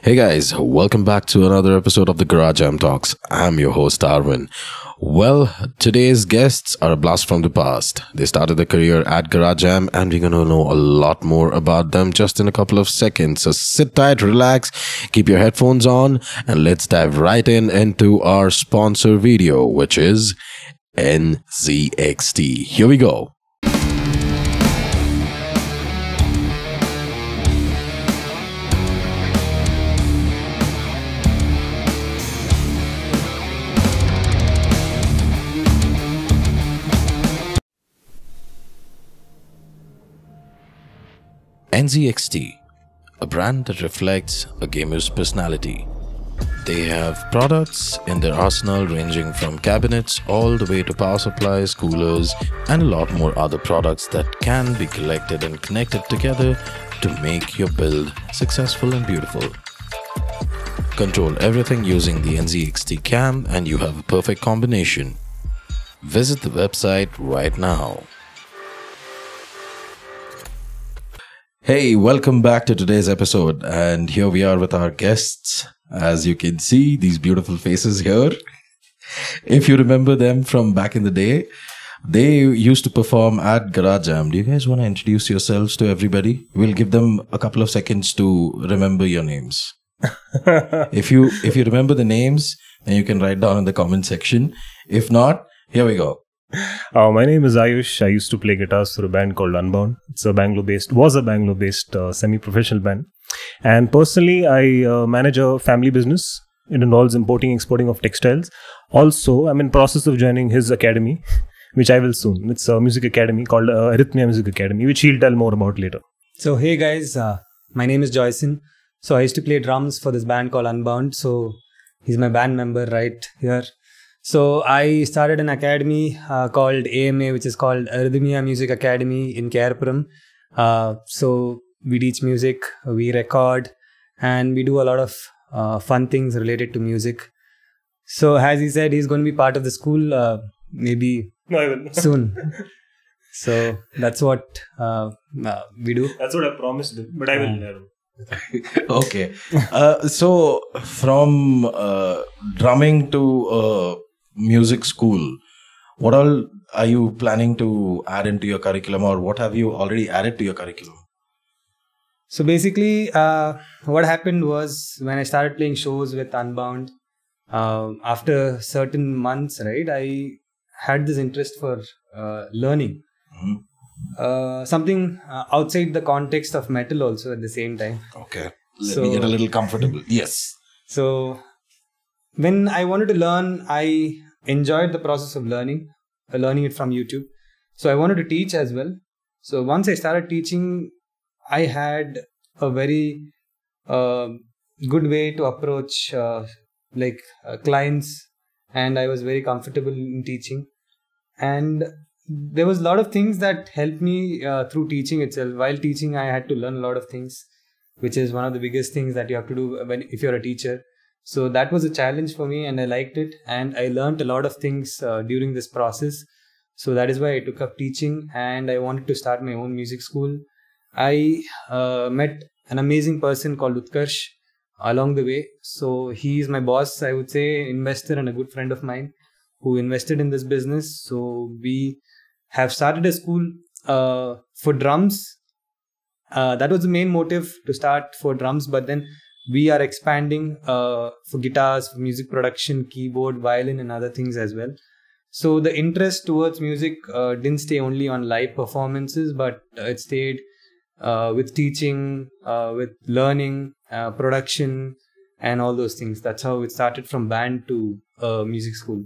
Hey guys, welcome back to another episode of the Garage Jam Talks. I'm your host Arwen. Well, today's guests are a blast from the past. They started their career at Garage Jam and we're gonna know a lot more about them just in a couple of seconds. So sit tight, relax, keep your headphones on, and let's dive right into our sponsor video, which is NZXT. Here we go. NZXT, a brand that reflects a gamer's personality. They have products in their arsenal ranging from cabinets all the way to power supplies, coolers, and a lot more other products that can be collected and connected together to make your build successful and beautiful. Control everything using the NZXT cam and you have a perfect combination. Visit the website right now. Hey, welcome back to today's episode, and here we are with our guests. As you can see, these beautiful faces here. If you remember them from back in the day, they used to perform at Garage Jam. Do you guys want to introduce yourselves to everybody? We'll give them a couple of seconds to remember your names. If you remember the names, then you can write down in the comment section. If not, here we go. My name is Ayush. I used to play guitars for a band called Unbound. It's a Bangalore-based semi-professional band. And personally, I manage a family business. It involves importing, exporting of textiles. Also, I'm in process of joining his academy, which I will soon. It's a music academy called Arithmia Music Academy, which he'll tell more about later. So, hey guys, my name is Joyson. So, I used to play drums for this band called Unbound. So, he's my band member right here. So I started an academy called AMA, which is called Arithmia Music Academy in Kerpuram. So we teach music, we record, and we do a lot of fun things related to music. So as he said, he's going to be part of the school maybe soon. So that's what we do. That's what I promised him, but I will never. Okay. So from drumming to music school, what all are you planning to add into your curriculum, or what have you already added to your curriculum? So basically, what happened was when I started playing shows with Unbound, after certain months, right, I had this interest for learning. Something outside the context of metal also at the same time. Okay. Let me get a little comfortable. Yes. So when I wanted to learn, I enjoyed the process of learning it from YouTube. So I wanted to teach as well. So once I started teaching, I had a very good way to approach clients, and I was very comfortable in teaching. And there was a lot of things that helped me through teaching itself. While teaching, I had to learn a lot of things, which is one of the biggest things that you have to do if you're a teacher. So that was a challenge for me and I liked it, and I learned a lot of things during this process. So that is why I took up teaching and I wanted to start my own music school. I met an amazing person called Utkarsh along the way. So he is my boss, I would say, investor and a good friend of mine who invested in this business. So we have started a school for drums. That was the main motive, to start for drums, but then we are expanding for guitars, for music production, keyboard, violin and other things as well. So the interest towards music didn't stay only on live performances, but it stayed with teaching, with learning, production and all those things. That's how it started, from band to music school.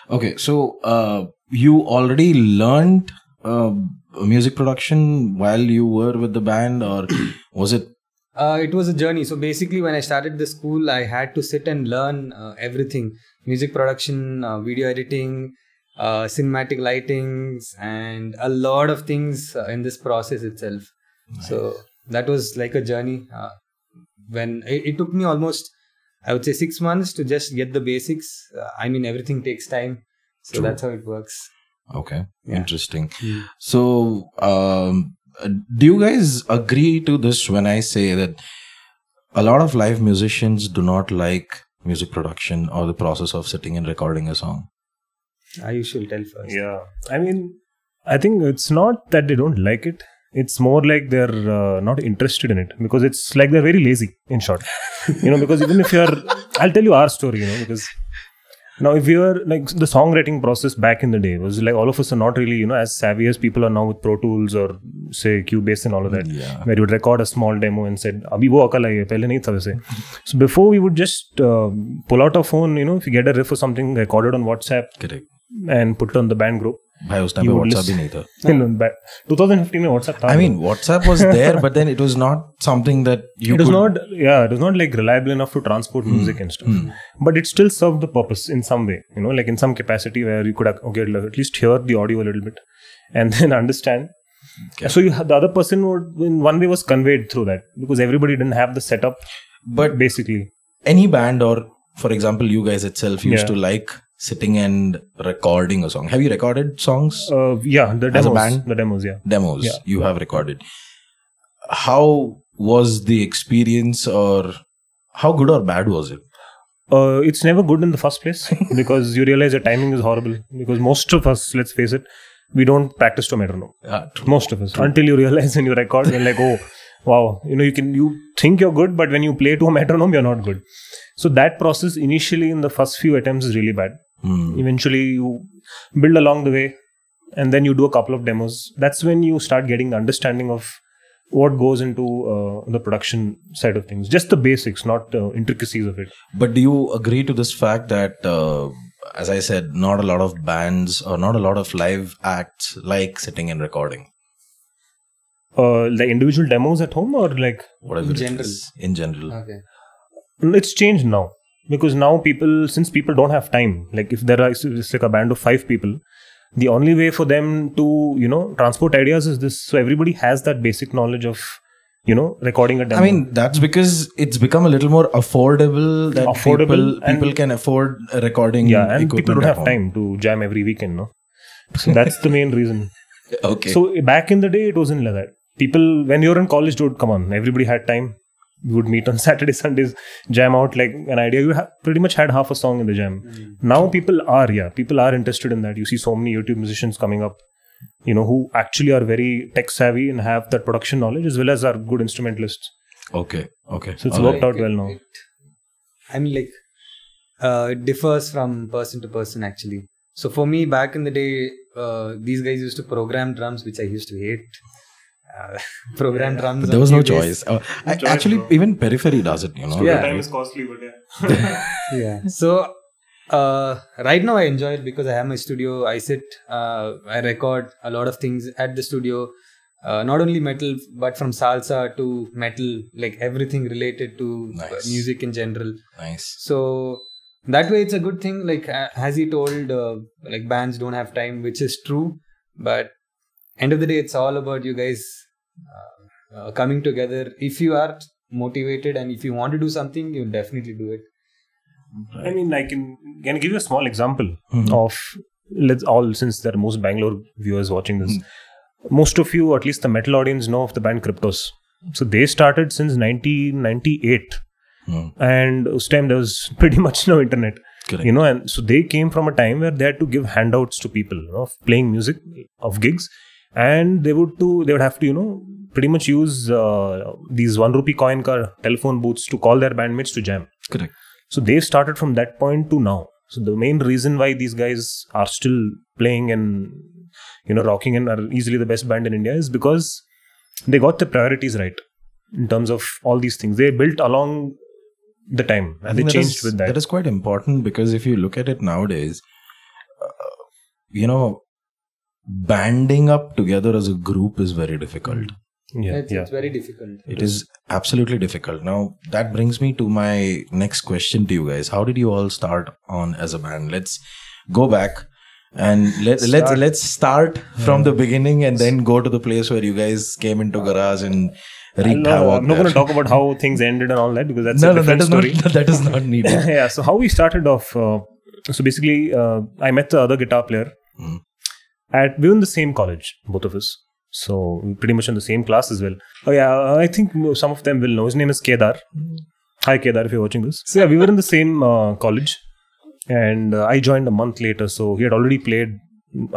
Okay, so you already learned music production while you were with the band, or was it? It was a journey. So basically, when I started the school, I had to sit and learn everything: music production, video editing, cinematic lightings, and a lot of things in this process itself. Nice. So that was like a journey. When it took me almost, I would say, 6 months to just get the basics. Everything takes time. So True. That's how it works. Okay, yeah. Interesting. So, do you guys agree to this when I say that A lot of live musicians do not like music production or the process of sitting and recording a song. You should tell first. Yeah. I mean, I think it's not that they don't like it. It's more like they're not interested in it, because it's like they're very lazy, in short. Because even if I'll tell you our story, because now if we were like the songwriting process back in the day was like all of us are not really, as savvy as people are now with Pro Tools or say Cubase and all of that, where you would record a small demo and said, Abhi wo akal hai, pehle nahi tha waise. So before we would just pull out a phone, if you get a riff or something, record it on WhatsApp. Correct. And put it on the band group. Bhai, us time pe WhatsApp bhi nahi tha. 2015 mein WhatsApp tha. I mean, WhatsApp was there, but then it was not something that you it was not like reliable enough to transport music and stuff. But it still served the purpose in some way, like in some capacity where you could at least hear the audio a little bit and then understand. Okay. So the other person would, in one way, was conveyed through that, because everybody didn't have the setup. But basically, any band, or for example, you guys itself used to like sitting and recording a song. Have you recorded songs? Yeah, the demos. As a band? The demos, yeah. Demos, you have recorded. How was the experience, or how good or bad was it? It's never good in the first place, because you realize the timing is horrible. Because most of us, let's face it, we don't practice to metronome. Most of us. True. Until you realize when you record, you're like, oh, wow. You think you're good, but when you play to a metronome, you're not good. So that process initially in the first few attempts is really bad. Eventually you build along the way, and then you do a couple of demos. That's when you start getting the understanding of what goes into the production side of things. Just the basics, not the intricacies of it. But do you agree to this fact that, as I said, not a lot of bands or not a lot of live acts like sitting and recording? The individual demos at home, or like whatever in general? In general. Okay. It's changed now, because now since people don't have time, like if it's like a band of 5 people, the only way for them to, transport ideas is this. So everybody has that basic knowledge of, recording a demo. I mean, that's because it's become a little more affordable, that people can afford a recording. Yeah, and people don't have time to jam every weekend, no? So that's the main reason. Okay. So back in the day, it wasn't like that. People, when you were in college, dude, come on, everybody had time. We would meet on Saturday, Sundays, jam out like an idea. You pretty much had half a song in the jam. Now people are interested in that. You see so many YouTube musicians coming up, who actually are very tech savvy and have that production knowledge, as well as are good instrumentalists. Okay. So it's worked out well now. It differs from person to person actually. So for me, back in the day, these guys used to program drums, which I used to hate. Program drums. But there was no choice. Actually, even Periphery does it, Time is costly, but yeah. So right now I enjoy it because I have my studio. I sit, I record a lot of things at the studio. Not only metal, but from salsa to metal, like everything related to music in general. Nice. So that way it's a good thing. Like as he told, like bands don't have time, which is true. But end of the day, it's all about you guys coming together. If you are motivated and if you want to do something, you'll definitely do it. Right. I mean, I can give you a small example of, since there are most Bangalore viewers watching this. Most of you, at least the metal audience, know of the band Cryptos. So they started since 1998. And this time there was pretty much no internet. Correct. And so they came from a time where they had to give handouts to people of playing music, of gigs, and they would have to pretty much use these 1 rupee coin telephone booths to call their bandmates to jam. Correct. So they started from that point to now. So the main reason why these guys are still playing and rocking and are easily the best band in India is because they got the priorities right in terms of all these things. They built along the time and they changed with that. That is quite important, because if you look at it nowadays, banding up together as a group is very difficult. It's very difficult. It is absolutely difficult. Now that brings me to my next question to you guys. How did you all start on as a band? Let's go back and let's start from the beginning and then go to the place where you guys came into garage and wreaked havoc. I'm not going to talk about how things ended and all that, because that's a different story. That is not needed. Yeah. So how we started off. So basically, I met the other guitar player. We were in the same college, both of us. So we're pretty much in the same class as well. Oh yeah, I think some of them will know. His name is Kedar. Hi Kedar, if you're watching this. So yeah, we were in the same college, and I joined a month later. So he had already played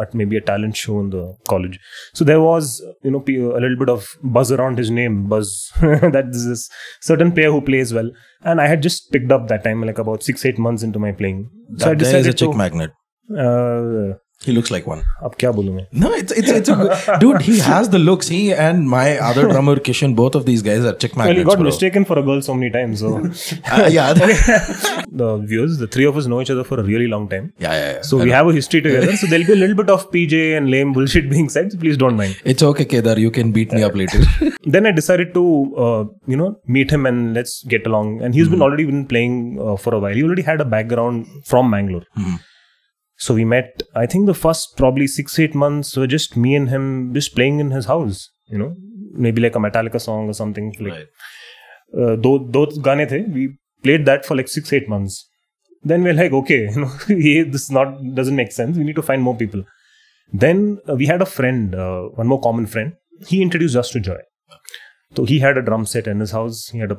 at maybe a talent show in the college. So there was, a little bit of buzz around his name. Buzz that this is certain player who plays well, and I had just picked up that time, like about 6-8 months into my playing. So I That guy decided is a chick magnet. He looks like one. अब क्या बोलूं मैं? No, it's a good, dude. He has the looks. He and my other drummer Kishan, both of these guys are chick magnets. Well, he got bro. mistaken for a girl so many times. So Yeah, the viewers, the three of us know each other for a really long time. yeah. So we have a history together. So there'll be a little bit of PJ and lame bullshit being said. So please don't mind. It's okay, Kedar. You can beat me up later. Then I decided to, meet him and let's get along. And he's already been playing for a while. He already had a background from Bangalore. So we met, I think the first probably 6-8 months were just me and him just playing in his house, maybe like a Metallica song or something. Like, those gaane the, we played that for like 6-8 months. Then we're like, okay, this doesn't make sense. We need to find more people. Then we had a friend, one more common friend. He introduced us to Joy. So he had a drum set in his house. He had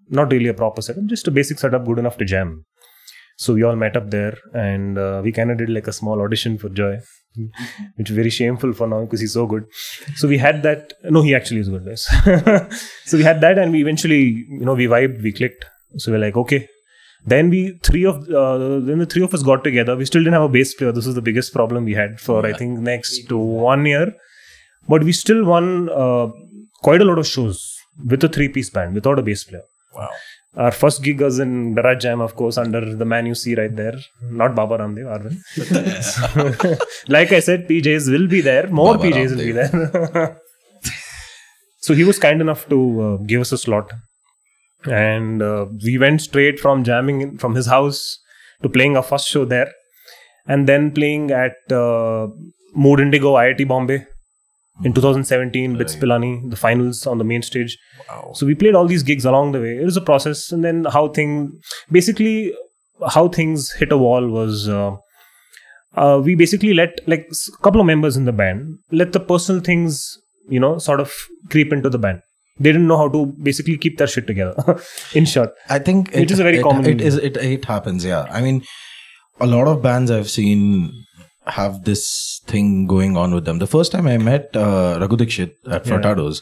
not really a proper setup, just a basic setup good enough to jam. So we all met up there, and we kind of did like a small audition for Joy, which is very shameful for now because he's so good. So we had that. No, he actually is good, guys. So we had that, and we eventually, we vibed, we clicked. So we're like, okay. Then the three of us got together. We still didn't have a bass player. This was the biggest problem we had for I think next to 1 year. But we still won quite a lot of shows with a 3-piece band without a bass player. Wow. Our first gig was in Garage Jam, of course, under the man you see right there. Not Baba Ramdev, Arwen. Like I said, PJs will be there. More Baba PJs Ramdev will be there. So he was kind enough to give us a slot. And we went straight from jamming from his house to playing our first show there. And then playing at Mood Indigo, IIT Bombay. In 2017, Bits Pilani, the finals on the main stage. Wow. So we played all these gigs along the way. It was a process. And then how things hit a wall was we basically let like a couple of members in the band let the personal things, sort of creep into the band. They didn't know how to basically keep their shit together. In short, I think it is a very common. It happens. Yeah, I mean, a lot of bands I've seen have this thing going on with them. The first time I met Raghu Dikshit at Furtado's,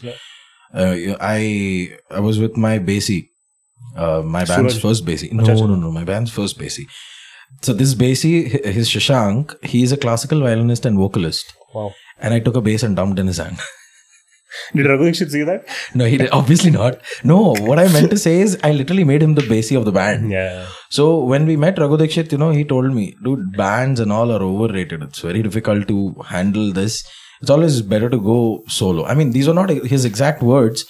I was with my bassy, my band's first bassy. No, my band's first bassy. So this bassy, his Shashank, he's a classical violinist and vocalist. Wow. And I took a bass and dumped in his hand. Did Raghu Dikshit see that? No, he did. Obviously not. No, what I meant to say is I literally made him the bassy of the band. Yeah. So when we met Raghu Dikshit, he told me, dude, bands and all are overrated. It's very difficult to handle this. It's always better to go solo. I mean, these are not his exact words,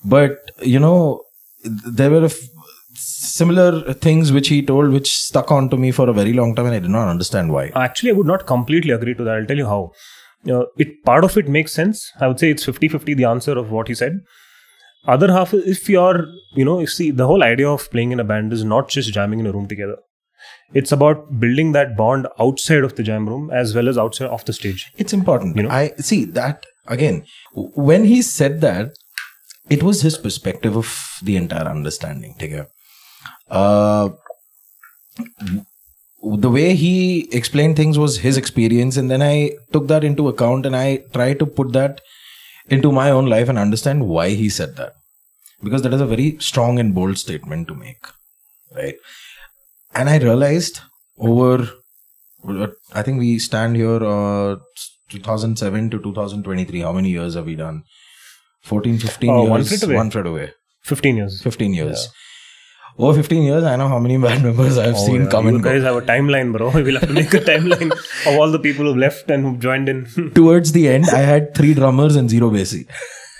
but there were similar things which he told which stuck on to me for a very long time, and I did not understand why. Actually, I would not completely agree to that. I'll tell you how. Part of it makes sense. I would say it's 50-50 the answer of what he said. Other half, if you're, the whole idea of playing in a band is not just jamming in a room together. It's about building that bond outside of the jam room as well as outside of the stage. It's important. I see that again. When he said that, it was his perspective of the entire understanding. The way he explained things was his experience, and then I took that into account and I tried to put that into my own life and understand why he said that, because that is a very strong and bold statement to make, right? And I realized I think we stand here 2007 to 2023. How many years have we done? 14, 15 years. One fret away. 15 years. 15 years. Yeah. Over 15 years, I know how many band members I've seen come and go. You guys have a timeline, bro. We'll have to make a timeline of all the people who've left and who've joined in. Towards the end, I had 3 drummers and 0 bassy.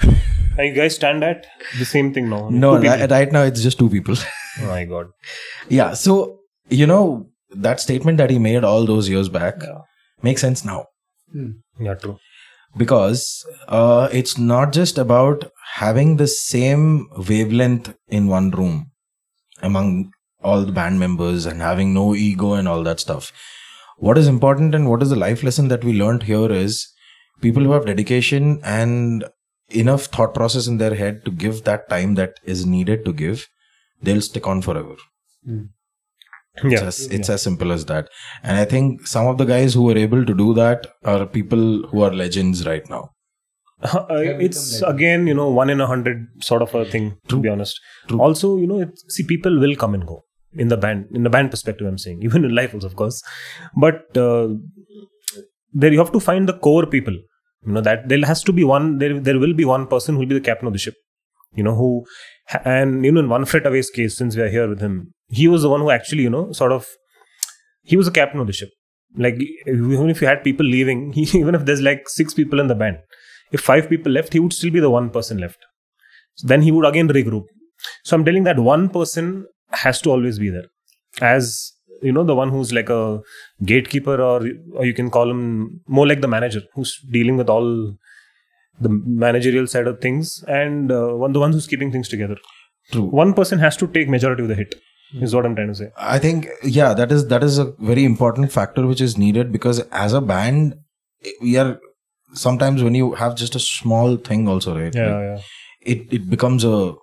And you guys stand at the same thing now? No, right now it's just 2 people. Oh my God. Yeah, so, that statement that he made all those years back makes sense now. Yeah, true. Because it's not just about having the same wavelength in one room among all the band members and having no ego and all that stuff. What is important and what is the life lesson that we learned here is people who have dedication and enough thought process in their head to give that time that is needed to give, they'll stick on forever. It's as simple as that. And I think some of the guys who were able to do that are people who are legends right now. It's again, 1 in 100 sort of a thing, to be honest. Also, people will come and go in the band perspective, I'm saying, even in life also, of course. But there you have to find the core people. That there has to be one. There will be one person who will be the captain of the ship. In Manfred Away's case, since we are here with him, he was the one who actually, he was the captain of the ship. Like, even if you had people leaving, even if there's like 6 people in the band, if 5 people left, he would still be the one person left. So then he would again regroup. So I'm telling that one person has to always be there. As, the one who's like a gatekeeper, or you can call him more like the manager who's dealing with all the managerial side of things, and the one who's keeping things together. True. One person has to take majority of the hit, is what I'm trying to say. I think, that is a very important factor which is needed, because as a band, we are sometimes when you have just a small thing also, right? It becomes a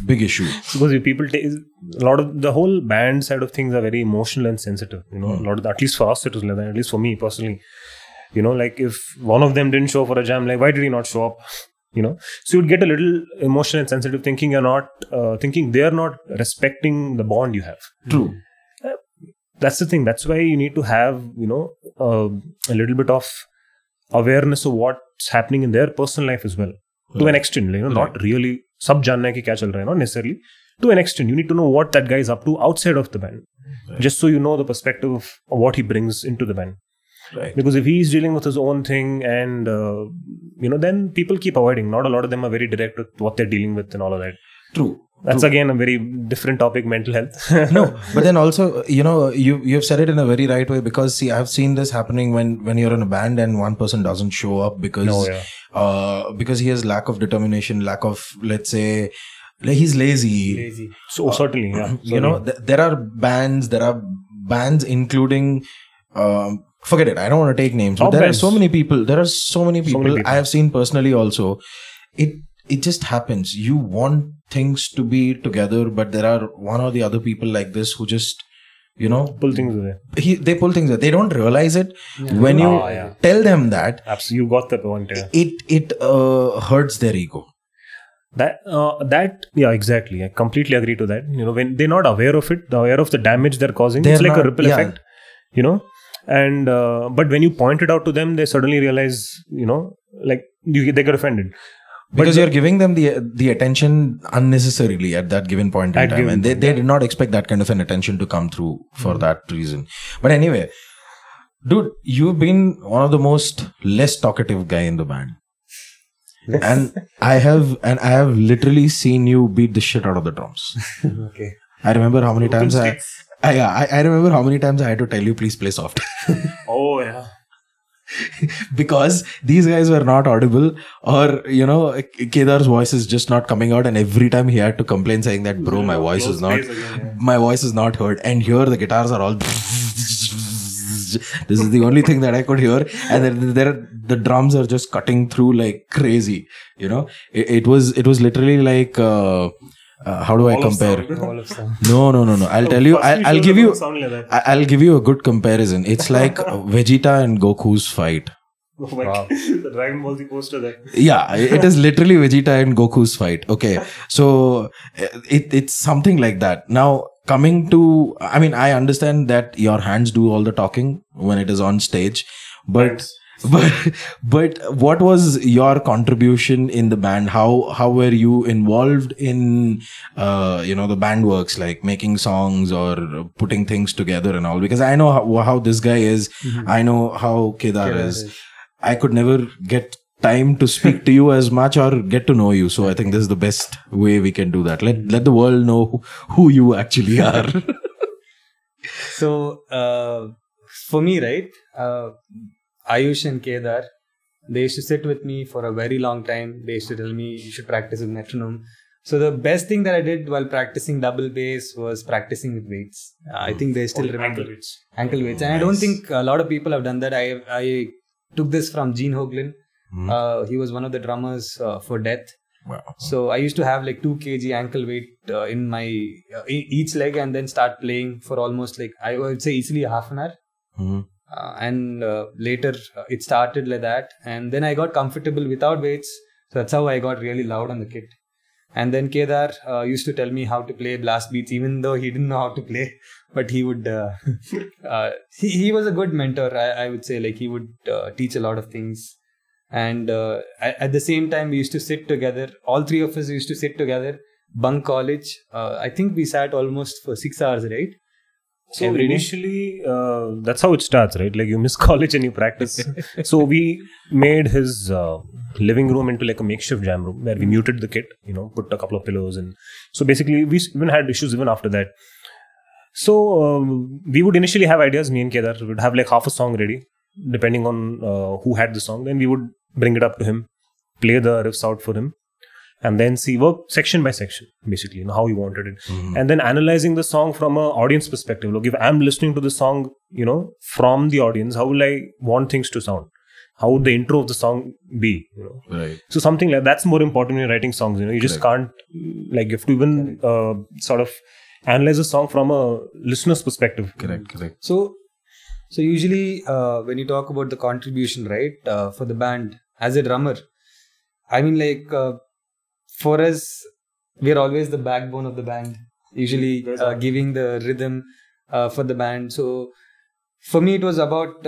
big issue. Because people take a lot of the whole band side of things are very emotional and sensitive. A lot of at least for us it was like that. At least for me personally, like if one of them didn't show up for a jam, like why did he not show up? So you'd get a little emotional and sensitive, thinking they are not respecting the bond you have. True. That's the thing. That's why you need to have a little bit of awareness of what's happening in their personal life as well, to an extent. Not really sab janna hai ki kya chal raha hai, not necessarily. To an extent, you need to know what that guy is up to outside of the band, just so you know the perspective of what he brings into the band. Right. Because if he's dealing with his own thing, and then people keep avoiding. Not a lot of them are very direct with what they're dealing with and all of that. True. That's again a very different topic, mental health. No, but then also, you've said it in a very right way, because see, I've seen this happening when you're in a band and one person doesn't show up because he has lack of determination, lack of, let's say, he's lazy. So certainly, yeah. There are bands including, forget it, I don't want to take names, but there are so many people I have seen personally also. It just happens. You want things to be together, but there are one or the other people like this who just, pull things away. They pull things away. They don't realize it. When you tell them that, absolutely, you got the point. It hurts their ego. Exactly. I completely agree to that. When they're not aware of it, aware of the damage they're causing, it's like a ripple effect. And but when you point it out to them, they suddenly realize, they get offended. Because you're giving them the attention unnecessarily at that given point in time. And they did not expect that kind of an attention to come through for that reason. But anyway, dude, you've been one of the most less talkative guy in the band. And I have literally seen you beat the shit out of the drums. Okay. I remember how many times I remember how many times I had to tell you, please play soft. Oh, yeah. Because these guys were not audible, or Kedar's voice is just not coming out, and every time he had to complain saying that, bro, my voice is not heard, and here the guitars are all this is the only thing that I could hear, and then the drums are just cutting through like crazy. It was literally like how do I compare? No. I'll tell you. I'll give you a good comparison. It's like Vegeta and Goku's fight. Oh my God. The Dragon Ball Z poster there. Yeah, it is literally Vegeta and Goku's fight. Okay, so it's something like that. Now, coming to, I understand that your hands do all the talking when it is on stage, but what was your contribution in the band? How were you involved in the band works, like making songs or putting things together and all? Because I know how this guy is. Mm-hmm. I know how Kedar is. I could never get time to speak to you as much or get to know you. So I think this is the best way we can do that. Let the world know who you actually are. So for me, right, Ayush and Kedar, they used to sit with me for a very long time. They used to tell me, you should practice with metronome. So the best thing that I did while practicing double bass was practicing with weights. I think they still remember ankle weights. And I don't think a lot of people have done that. I took this from Gene Hoglan. He was one of the drummers for Death. Wow. So I used to have like 2 kg ankle weight in my each leg, and then start playing for almost like, I would say easily half an hour. And later it started like that, and then I got comfortable without weights. So that's how I got really loud on the kit. And then Kedar used to tell me how to play blast beats, even though he didn't know how to play. But he would, he was a good mentor, I would say. Like, he would teach a lot of things. And at the same time, we used to sit together. All 3 of us used to sit together, bunk college. I think we sat almost for 6 hours, right? So initially, that's how it starts, right? Like, you miss college and you practice. So we made his living room into like a makeshift jam room where we muted the kit, put a couple of pillows in. So basically, we even had issues even after that. So we would initially have ideas. Me and Kedar would have like half a song ready, depending on who had the song. Then we would bring it up to him, play the riffs out for him, and then work section by section, basically, how he wanted it. And then analyzing the song from an audience perspective. Look, if I'm listening to the song, from the audience, how will I want things to sound? How would the intro of the song be? Right. So something like that's more important when writing songs. You just can't, like, you have to even sort of analyze a song from a listener's perspective. Correct. So usually when you talk about the contribution, right, for the band as a drummer, I mean, like, for us, we're always the backbone of the band, usually giving the rhythm for the band. So for me, it was about,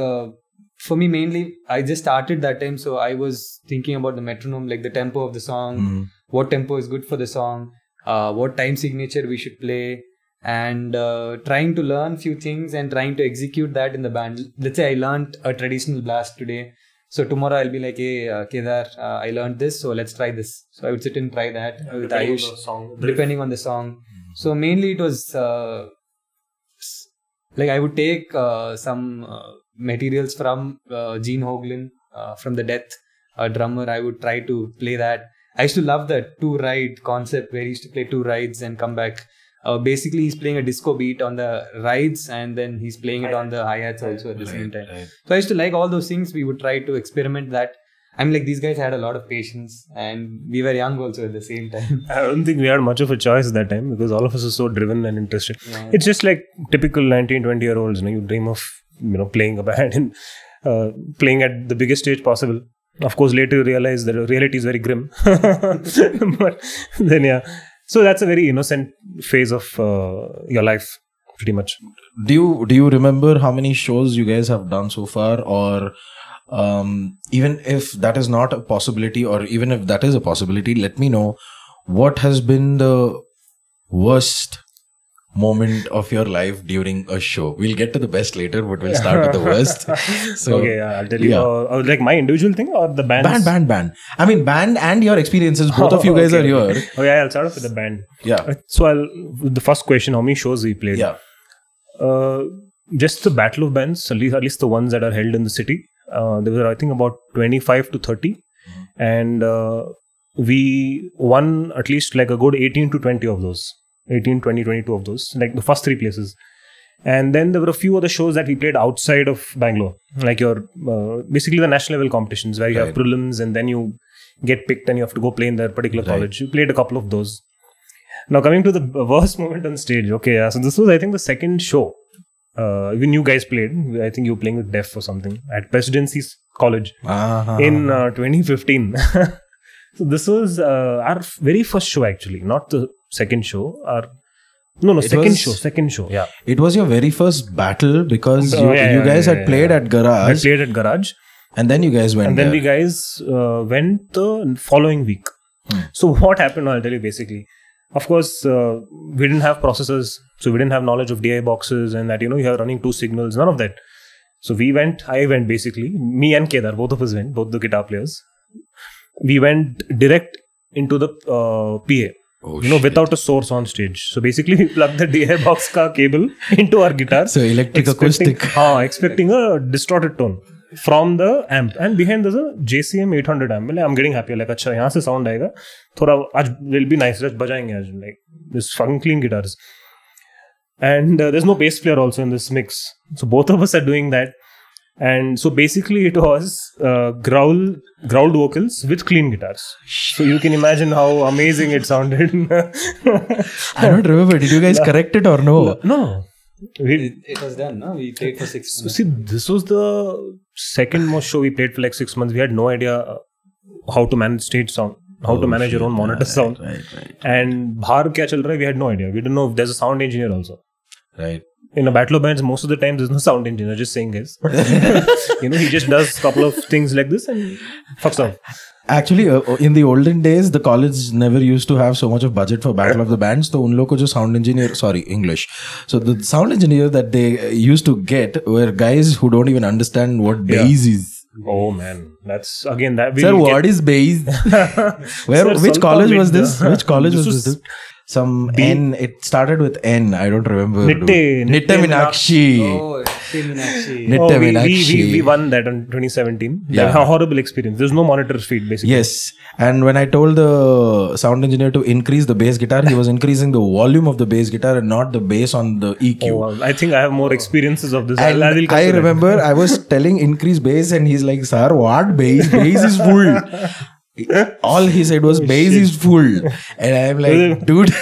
for me mainly, I just started that time. So I was thinking about the metronome, like the tempo of the song, what tempo is good for the song, what time signature we should play, and trying to learn few things and trying to execute that in the band. Let's say I learned a traditional blast today. So tomorrow I'll be like, hey, Kedar, I learned this, so let's try this. So I would sit and try that with Ayush, depending on the song. So mainly it was like I would take some materials from Gene Hoglan, from the Death drummer. I would try to play that. I used to love the 2-ride concept where he used to play 2 rides and come back. Basically, he's playing a disco beat on the rides, and then he's playing it on the hi-hats also at the same time. Right. So I used to like all those things. We would try to experiment that. I mean, like, these guys had a lot of patience, and we were young also at the same time. I don't think we had much of a choice at that time because all of us are so driven and interested. Yeah. It's just like typical 19, 20-year-olds. You dream of playing a band and playing at the biggest stage possible. Of course, later you realize that reality is very grim. But then, yeah. So that's a very innocent phase of your life, pretty much. Do you remember how many shows you guys have done so far, or even if that is not a possibility, or even if that is a possibility, let me know what has been the worst moment of your life during a show. We'll get to the best later, but we'll start with the worst. So, okay, I'll tell you. Like my individual thing or the band? Band. I mean, band and your experiences. Both of you guys are here. Okay, I'll start off with the band. Yeah. So the first question, how many shows we played? Yeah. Just the battle of bands, at least the ones that are held in the city. There were, I think, about 25 to 30. And we won at least like a good 18 to 20 of those. 18, 20, 22 of those, like the first 3 places. And then there were a few other shows that we played outside of Bangalore, like your basically the national level competitions where you have prelims and then you get picked and you have to go play in that particular college. We played a couple of those. Now coming to the worst moment on stage. Okay, yeah. So this was, I think, the second show. Even you guys played. I think you were playing with Def or something at Presidency's College in 2015. So this was our very first show, actually, not the second show. Second show. Yeah. It was your very first battle because you guys had played at Garage. I played at Garage. And then you guys went And then we guys went the following week. So what happened, I'll tell you basically. Of course, we didn't have processors. So we didn't have knowledge of DI boxes and that, you are running 2 signals, none of that. So I went basically. Me and Kedar, both of us went, both the guitar players. We went direct into the PA, without a source on stage. So basically, we plugged the DI box ka cable into our guitar. So electric acoustic. Expecting a distorted tone from the amp. And behind there's a JCM 800 amp. I'm getting happy. Like, acha, yahan se sound aega. Thoda, aaj will be nice. Just bajayenge aaj. Like, this fucking clean guitars. And there's no bass player also in this mix. So both of us are doing that. And so basically it was growled vocals with clean guitars. So you can imagine how amazing it sounded. I don't remember. Did you guys correct it or no? No. It was done, no? We played for 6 months. See, this was the second most show we played for like 6 months. We had no idea how to manage stage sound, how to manage your own monitor sound. Right. And bahar kya chal raha hai, we had no idea. We didn't know if there's a sound engineer also. Right. In a battle of bands, most of the time there's no sound engineer, just saying his. He just does a couple of things like this and fucks off. Actually, in the olden days, the college never used to have so much of budget for Battle of the Bands. So, उन लोग को जो sound engineer, English. So, the sound engineer that they used to get were guys who don't even understand what bass is. Oh man, that's again that. Sir, what is bass? Which college was this? Which college was this? Dude? Some N. It started with N. I don't remember. Nitte Meenakshi. Oh, Meenakshi. Nitte Meenakshi. We won that in 2017. Yeah. A horrible experience. There's no monitor feed basically. Yes. And when I told the sound engineer to increase the bass guitar, he was increasing the volume of the bass guitar and not the bass on the EQ. Oh, wow. I think I have more experiences of this. And I remember I was telling increase bass and he's like, sir, what bass? Bass is full. All he said was bass is full. And I'm like, dude.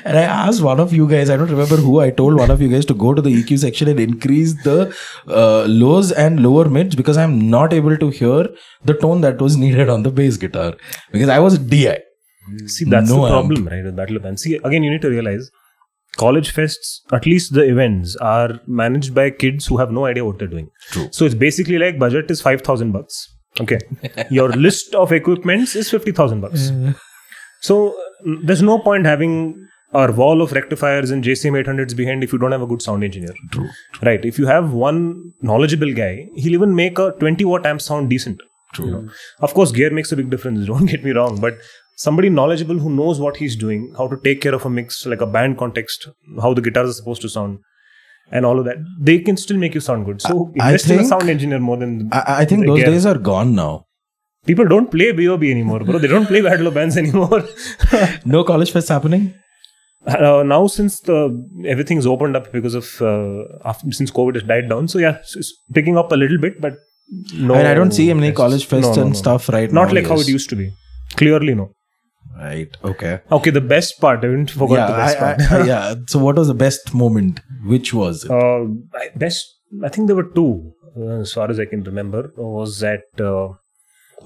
And I asked one of you guys, I don't remember who, I told one of you guys to go to the EQ section and increase the lows and lower mids because I'm not able to hear the tone that was needed on the bass guitar. Because I was DI. See, that's the problem, right, with Battle of Bands. See, again, you need to realize college fests, at least the events, are managed by kids who have no idea what they're doing. True. So it's basically like budget is $5,000. Okay. Your list of equipments is $50,000. So there's no point having our wall of rectifiers and JCM 800s behind if you don't have a good sound engineer. True. Right. If you have one knowledgeable guy, he'll even make a 20-watt amp sound decent. True. Of course, gear makes a big difference. Don't get me wrong. But somebody knowledgeable who knows what he's doing, how to take care of a mix, like a band context, how the guitars are supposed to sound, and all of that, they can still make you sound good. So invest in a sound engineer more than I think those days are gone now. People don't play BOB anymore, bro. They don't play Battle of Bands anymore. No college fest happening? Now since everything's opened up because of since COVID has died down, so yeah, it's picking up a little bit, but no. I don't see any college fests and stuff right now. Not like how it used to be. Clearly, no. Right. Okay. Okay. The best part. I didn't forget the best part. Yeah. So, what was the best moment? Which was it? Best. I think there were two, as far as I can remember. Was that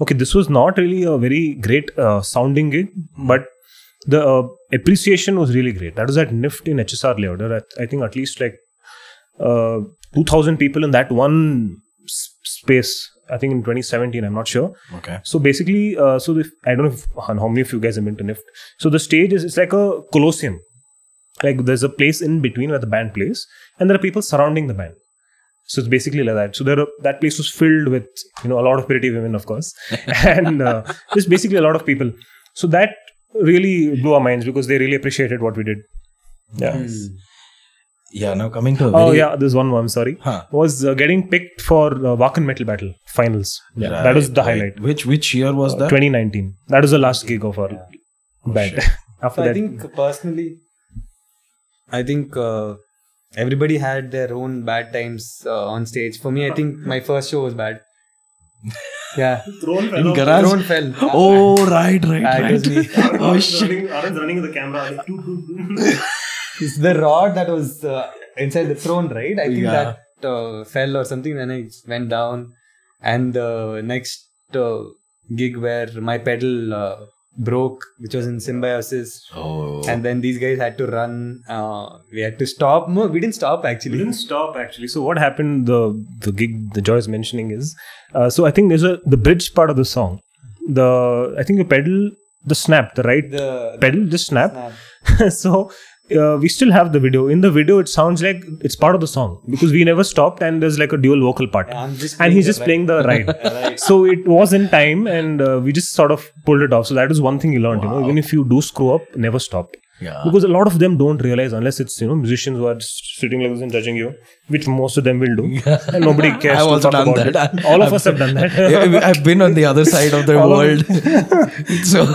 okay? This was not really a very great sounding gig, but the appreciation was really great. That was at NIFT in HSR layout. I think at least like 2,000 people in that one space. I think in 2017, I'm not sure. Okay. So basically, I don't know how many of you guys have been to NIFT. So the stage it's like a coliseum. Like there's a place in between where the band plays, and there are people surrounding the band. So it's basically like that. So that place was filled with a lot of pretty women, of course, and just basically a lot of people. So that really blew our minds because they really appreciated what we did. Yeah. Yeah, now coming to there's one more, I'm sorry. Was getting picked for Wacken Metal Battle Finals. Yeah, right, that was the highlight. Which year was that? 2019. That was the last gig of our band. After that, I think personally, everybody had their own bad times on stage. For me, I think my first show was bad. Yeah. Throne fell. In garage? Throne fell. Oh, right. It was me. Oh shit. Arwen's running with the camera. It's the rod that was inside the throne, right? I think that fell or something. Then I went down. And the next gig where my pedal broke, which was in Symbiosis. Oh. And then these guys had to run. We had to stop. No, we didn't stop actually. So what happened, the gig the Joy is mentioning is, so I think there's the bridge part of the song. I think the pedal, the pedal just snapped. So we still have the video. In the video, it sounds like it's part of the song because we never stopped and there's like a dual vocal part. Yeah, and he's just playing the ride. Right. So it was in time and we just sort of pulled it off. So that is one thing you learned, even if you do screw up, never stop. Yeah. Because a lot of them don't realize unless it's musicians who are just sitting like this and judging you, which most of them will do, and nobody cares. I've also done about that. It. All of us have done that. I've been on the other side of the world. So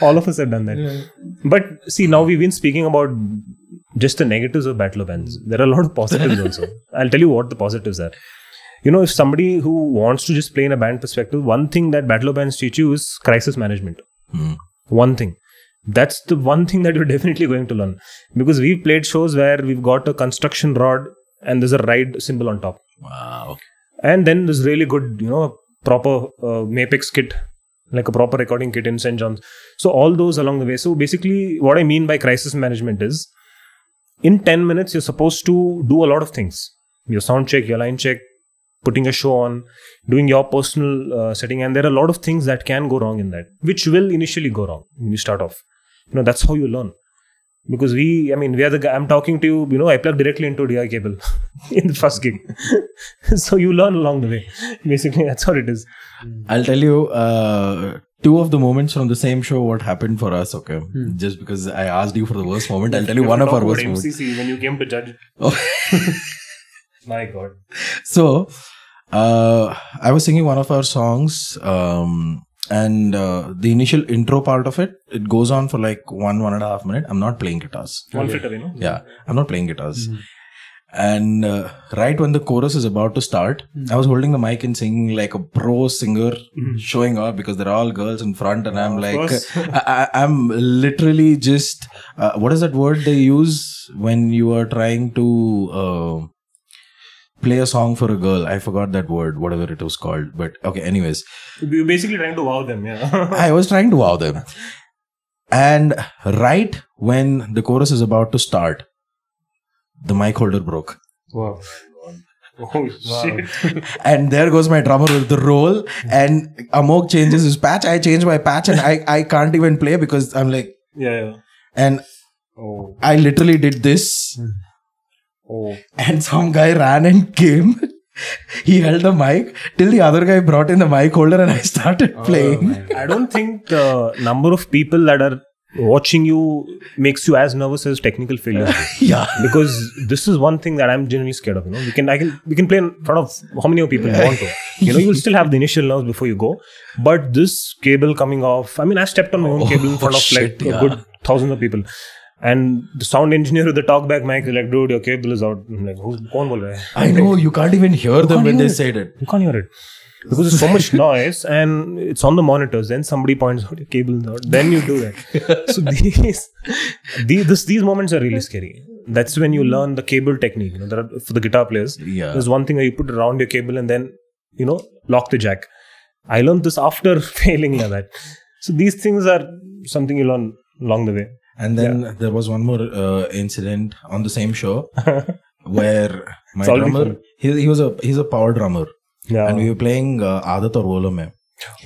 all of us have done that. Yeah. But see, now we've been speaking about just the negatives of Battle of Bands. There are a lot of positives also. I'll tell you what the positives are. if somebody who wants to just play in a band perspective, one thing that Battle of Bands teach you is crisis management. One thing. That's the one thing that you're definitely going to learn. Because we've played shows where we've got a construction rod and there's a ride symbol on top. Wow. And then there's really good, proper Mapex kit, like a proper recording kit in St. John's. So all those along the way. So basically what I mean by crisis management is, in 10 minutes, you're supposed to do a lot of things. Your sound check, your line check, putting a show on, doing your personal setting. And there are a lot of things that can go wrong in that, which will initially go wrong when you start off. That's how you learn. Because we are the guy, I'm talking to you, I plug directly into DI cable in the first gig. So you learn along the way. Basically, that's what it is. I'll tell you two of the moments from the same show what happened for us, okay? Just because I asked you for the worst moment, I'll tell you one of our worst moments. MCC, when you came to judge. Oh. My God. So, I was singing one of our songs, and the initial intro part of it goes on for like 1.5 minutes. I'm not playing guitars. One fit away, no? Yeah, I'm not playing guitars. And right when the chorus is about to start, I was holding the mic and singing like a pro singer, showing up because they're all girls in front, and I'm like, I'm literally just, what is that word they use when you are trying to play a song for a girl? I forgot that word, whatever it was called. But okay, anyways. You're basically trying to wow them, yeah. I was trying to wow them. And right when the chorus is about to start, the mic holder broke. Wow. Oh shit. And there goes my drummer with the roll, and Amok changes his patch. I change my patch, and I can't even play because I'm like... Yeah. And I literally did this. And some guy ran and came. He held the mic till the other guy brought in the mic holder and I started playing. I don't think the number of people that are watching you makes you as nervous as technical failure. Yeah. Because this is one thing that I'm genuinely scared of. We can play in front of how many people you want to. You'll still have the initial nerves before you go. But this cable coming off, I stepped on my own cable in front of a good thousands of people. And the sound engineer with the talkback mic is like, dude, your cable is out. I'm like, kaun bol raha hai? I know, you can't even hear them when they said it. You can't hear it. Because there's so much noise and it's on the monitors. Then somebody points out your cable is out. Then you do that. So these moments are really scary. That's when you learn the cable technique. For the guitar players, there's one thing where you put it around your cable and then, lock the jack. I learned this after failing like that. So these things are something you learn along the way. And then there was one more incident on the same show where my drummer, he's a power drummer. Yeah. And we were playing Aadat aur Volo mein.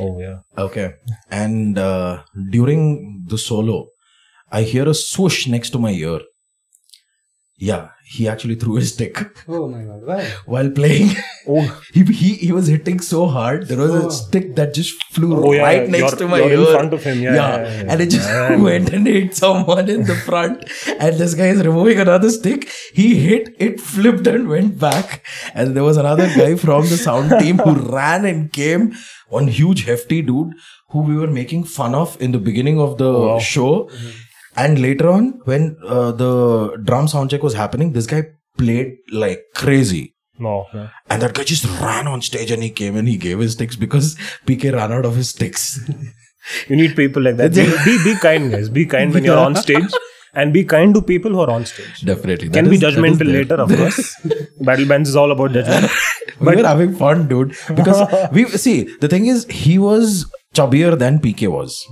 Oh yeah. Okay. And during the solo, I hear a swoosh next to my ear. Yeah, he actually threw his stick. Oh my God, why? While playing. He was hitting so hard. There was a stick that just flew right next to my ear. In front of him, yeah. And it just went and hit someone in the front. And this guy is removing another stick. He hit, it flipped and went back. And there was another guy from the sound team who ran and came. One huge hefty dude who we were making fun of in the beginning of the show. And later on, when the drum sound check was happening, this guy played like crazy. And that guy just ran on stage and he came and he gave his sticks because PK ran out of his sticks. You need people like that. Be kind, guys. Be kind when you're on stage. And be kind to people who are on stage. Definitely. Can be judgmental later, of course. Battle Bands is all about judgment. We were having fun, dude. Because the thing is, he was chubbier than PK was.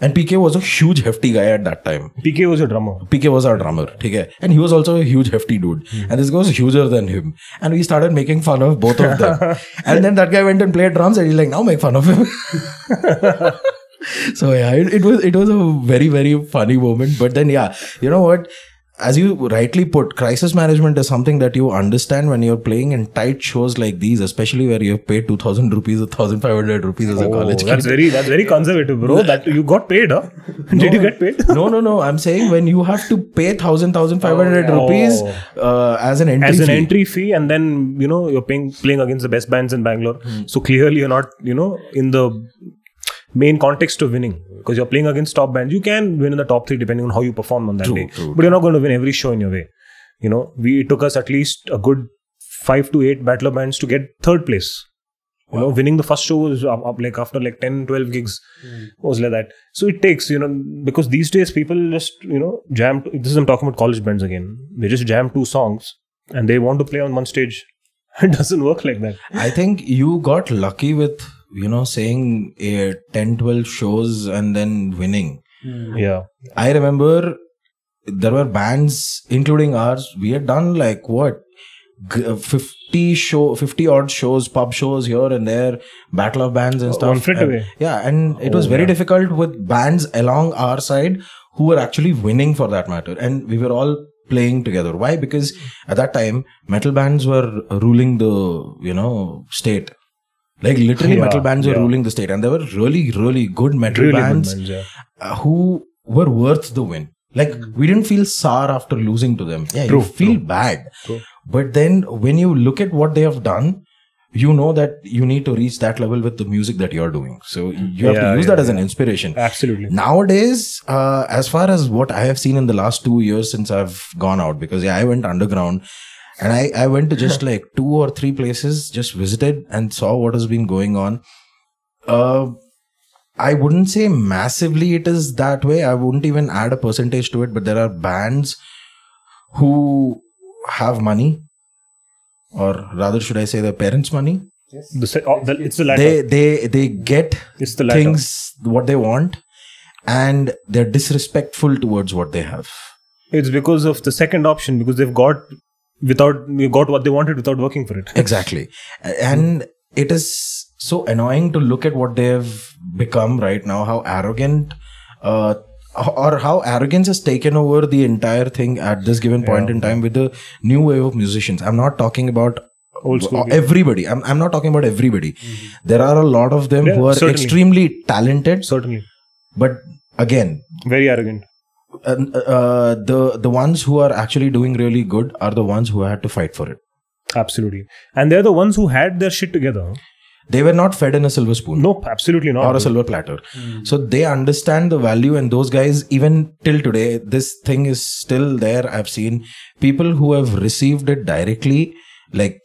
And PK was a huge hefty guy at that time. PK was your drummer. PK was our drummer. Okay? And he was also a huge hefty dude. And this guy was huger than him. And we started making fun of both of them. And then that guy went and played drums and he's like, now make fun of him. So yeah, it was a very, very funny moment. But then you know what? As you rightly put, crisis management is something that you understand when you're playing in tight shows like these, especially where you have paid 2,000 rupees or 1,500 rupees as a college kid. That's very conservative, bro. That you got paid, huh? No, did you get paid? No. I'm saying when you have to pay 1,500 rupees as an entry fee. As an entry fee, and then you're playing against the best bands in Bangalore. So clearly you're not in the main context of winning, because you're playing against top bands. You can win in the top 3 depending on how you perform on that day. But you're not going to win every show in your way. It took us at least a good 5 to 8 battler bands to get third place. You know, winning the first show was up like after like 10, 12 gigs was like that. So it takes, you know, because these days people just, you know, jam. This is, I'm talking about college bands again. They just jam 2 songs and they want to play on one stage. It doesn't work like that. I think you got lucky with, you know, saying 10, 12 shows and then winning. Yeah. I remember there were bands, including ours, we had done like what? 50 odd shows, pub shows here and there, battle of bands and stuff. One flit away. Yeah, and it was very difficult with bands along our side who were actually winning for that matter. And we were all playing together. Why? Because at that time, metal bands were ruling the, you know, state. Like literally metal bands were ruling the state. And there were really, really good metal bands who were worth the win. Like we didn't feel sour after losing to them. Yeah, you feel bad. But then when you look at what they have done, you know that you need to reach that level with the music that you're doing. So you have to use that as an inspiration. Absolutely. Nowadays, as far as what I have seen in the last 2 years since I've gone out, because I went underground and I went to just like 2 or 3 places, just visited and saw what has been going on. I wouldn't say massively it is that way. I wouldn't even add a percentage to it, but there are bands who have money, or rather should I say their parents' money. Yes. It's the latter. They get things what they want and they're disrespectful towards what they have. It's because of the second option, because they've got what they wanted without working for it. Exactly. And it is so annoying to look at what they've become right now, how arrogant or how arrogance has taken over the entire thing at this given point in time with the new wave of musicians. I'm not talking about old school everybody. I'm not talking about everybody. There are a lot of them who are extremely talented. Certainly. But again, very arrogant. The ones who are actually doing really good are the ones who had to fight for it. Absolutely. And they're the ones who had their shit together. They were not fed in a silver spoon. Nope, absolutely not. Or a silver platter. So they understand the value, and those guys, even till today, this thing is still there. I've seen people who have received it directly, like,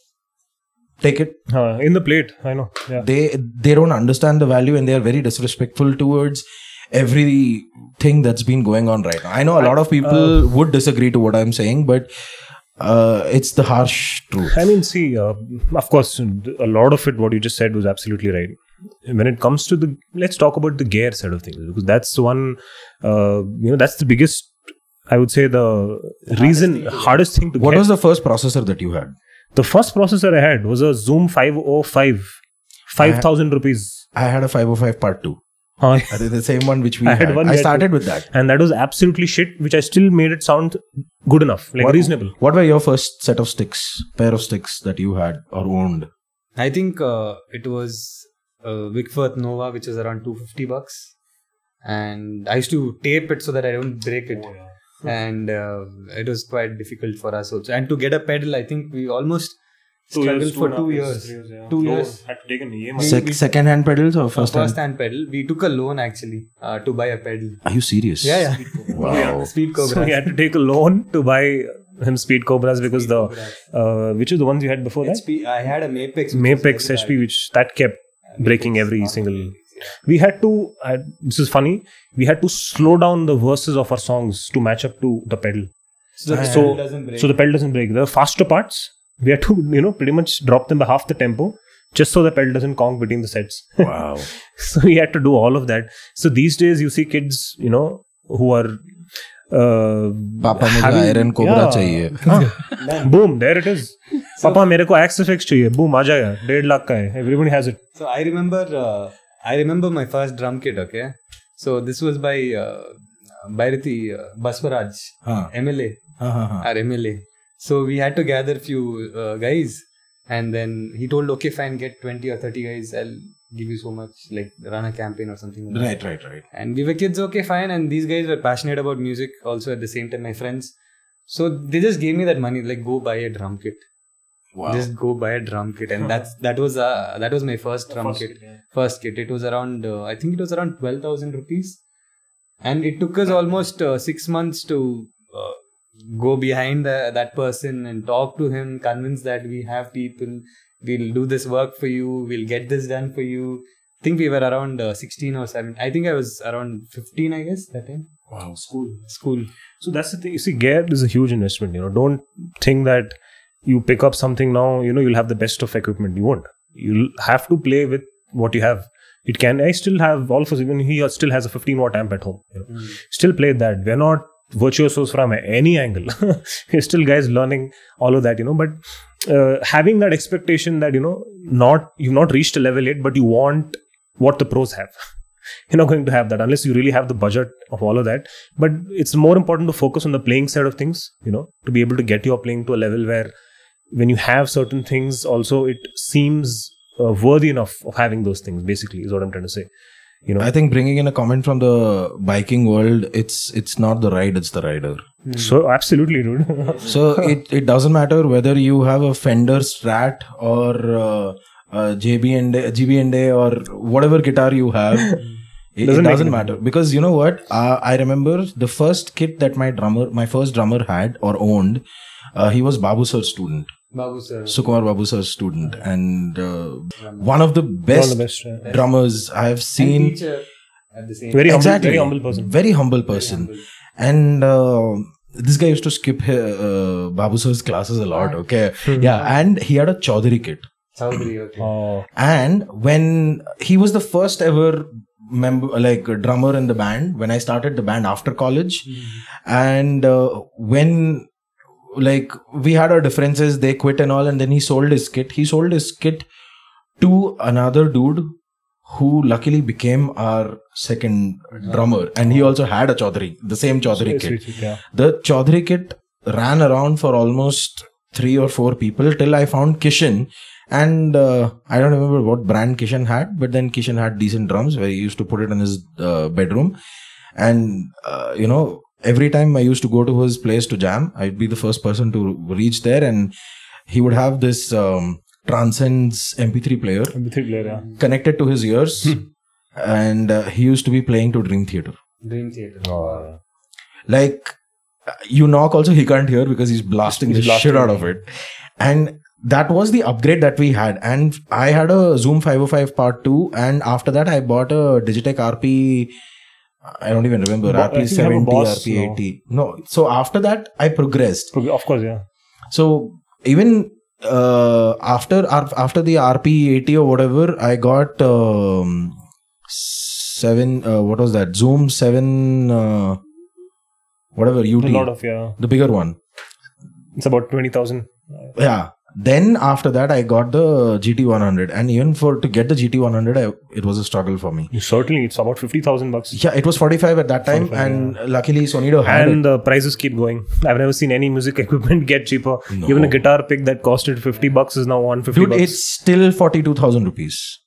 take it. In the plate, I know. Yeah. They don't understand the value, and they are very disrespectful towards everything that's been going on right now. I know a lot of people would disagree to what I'm saying, but it's the harsh truth. I mean, see, of course, a lot of it, what you just said was absolutely right. When it comes to let's talk about the gear side of things, because that's the one, that's the biggest, I would say, the hardest thing to get. What was the first processor that you had? The first processor I had was a Zoom 505, 5,000 rupees. I had a 505 Part 2. The same one which we had. I started with that. And that was absolutely shit, which I still made it sound good enough, like reasonable. What were your first pair of sticks that you had or owned? I think it was Wickworth Nova, which is around $250. And I used to tape it so that I don't break it. And it was quite difficult for us also. And to get a pedal, I think we almost struggled for 2 years. 2 years. Had to take an EMI. Second-hand pedals or first-hand? Pedal. We took a loan actually to buy a pedal. Are you serious? Yeah. Wow. Speed Cobras. So we had to take a loan to buy him Speed Cobras because which is the ones you had before that? I had a Mapex. Mapex HP, which that kept breaking every single. We had to, this is funny, we had to slow down the verses of our songs to match up to the pedal. So the pedal doesn't break. The faster parts, we had to, pretty much drop them by half the tempo just so the pedal doesn't conk between the sets. Wow. So we had to do all of that. So these days you see kids, who are Papa mujhe iron cobra chahiye. Boom, there it is. Papa mere ko Axifix chahiye. Boom, aa jayega. 1.5 lakh ka hai. Everybody has it. So I remember my first drum kit, okay? So this was by Bhairati Baswaraj, MLA. Our MLA. So we had to gather few guys, and then he told, okay, fine, get 20 or 30 guys, I'll give you so much, like run a campaign or something like that. Right. And we were kids, okay, fine, and these guys were passionate about music also at the same time, my friends. So they just gave me that money, like go buy a drum kit. Wow. Just go buy a drum kit, and that was my first drum kit. First kit. It was around, I think it was around 12,000 rupees, and it took us almost 6 months to go behind that person and talk to him, convince that we have people, we'll do this work for you, we'll get this done for you. I think we were around 16 or 17. I think I was around 15, I guess, that time. Wow, school. So that's the thing. You see, gear is a huge investment. Don't think that you pick up something now, you'll have the best of equipment. You won't. You'll have to play with what you have. I still have, all of us, even he still has a 15-watt amp at home. Still play that. We're not virtuosos from any angle. We're still guys learning all of that, But having that expectation that, you've not reached a level yet, but you want what the pros have. You're not going to have that unless you really have the budget of all of that. But it's more important to focus on the playing side of things, to be able to get your playing to a level where when you have certain things also, it seems worthy enough of having those things, basically, is what I'm trying to say. I think bringing in a comment from the biking world, it's not the ride, it's the rider. So absolutely, dude. So it doesn't matter whether you have a Fender Strat or GB&A or whatever guitar you have. It doesn't matter, because you know what? I remember the first kit that my first drummer had or owned. He was Babu Sir's student. Sukumar Babu Sir's student, and one of the best drummers I have seen. And teacher at the same very exactly, humble person. Very humble person. And this guy used to skip Babu Sir's classes a lot. Okay, yeah, and he had a Chaudhary kit. Oh. And when he was the first ever drummer in the band, when I started the band after college, and when we had our differences, they quit and all, and then he sold his kit. He sold his kit to another dude who luckily became our second drummer, and he also had a Chaudhary, the same Chaudhary kit. The Chaudhary kit ran around for almost 3 or 4 people till I found Kishan. And I don't remember what brand Kishan had, but then Kishan had decent drums where he used to put it in his bedroom. And, every time I used to go to his place to jam, I'd be the first person to reach there, and he would have this Transcend's MP3 player connected to his ears. And he used to be playing to Dream Theater. Oh. You knock also, he can't hear because he's blasting the shit out of it. And that was the upgrade that we had. And I had a Zoom 505 Part 2, and after that I bought a Digitech RP, I don't even remember, RP70, RP80. No, so after that I progressed. Of course, yeah. So even after the RP80 or whatever, I got 7, what was that? Zoom 7, whatever, UT. A lot of, the bigger one. It's about 20,000. Yeah. Then after that, I got the GT100, and even to get the GT100, it was a struggle for me. Certainly, it's about $50,000. Yeah, it was 45 at that time, and luckily Sonido had it. And the prices keep going. I've never seen any music equipment get cheaper. No. Even a guitar pick that costed $50 is now $150. Dude, it's still 42,000 rupees.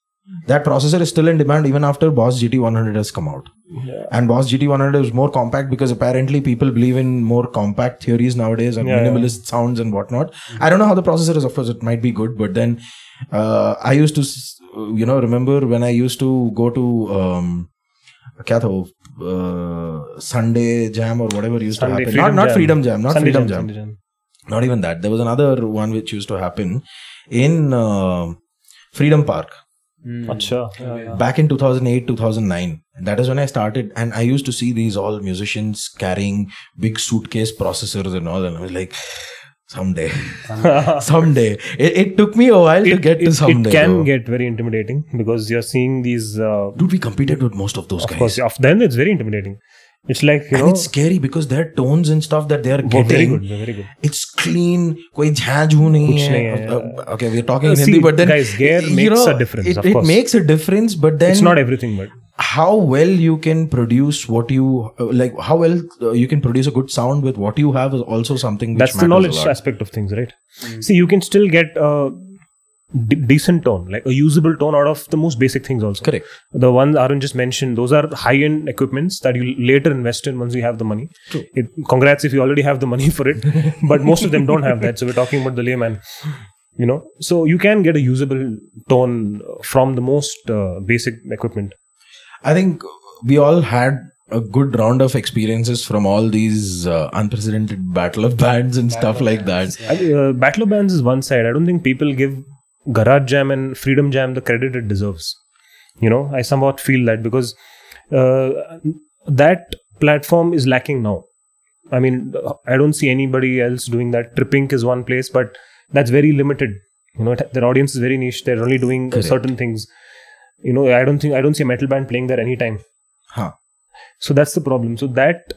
That processor is still in demand even after Boss GT100 has come out. Yeah. And Boss GT100 is more compact because apparently people believe in more compact theories nowadays and minimalist sounds and whatnot. I don't know how the processor is. Of course, it might be good, but then I used to, remember when I used to go to Sunday Jam or whatever used to happen. Not Freedom Jam. Not Freedom Jam. Not even that. There was another one which used to happen in Freedom Park. Back in 2008, 2009. That is when I started, and I used to see these all musicians carrying big suitcase processors and all, and I was like, someday. It took me a while to get to someday. It can get very intimidating because you're seeing these... Dude, we competed with most of those guys. Of course, then it's very intimidating. It's like, and it's scary because their tones and stuff that they are getting, very good. It's clean. Koi jhaaju nahi hai. Okay, we're talking in Hindi, but then guys, gear makes a difference. Of course, it makes a difference, but then it's not everything. But how well you can produce what you how well you can produce a good sound with what you have is also something. That's the knowledge aspect of things, right? See, you can still get decent tone, like a usable tone out of the most basic things also. Correct. The ones Arwen just mentioned, those are high-end equipments that you later invest in once you have the money. True. Congrats if you already have the money for it. But most of them don't have that. So we're talking about the layman. So you can get a usable tone from the most basic equipment. I think we all had a good round of experiences from all these unprecedented battle of bands and stuff like that. Battle of Bands is one side. I don't think people give Garage Jam and Freedom Jam the credit it deserves. I somewhat feel that because that platform is lacking now. I mean, I don't see anybody else doing that. Tripink is one place, but that's very limited. Their audience is very niche. They're only doing certain things. I don't see a metal band playing there anytime. So that's the problem. So that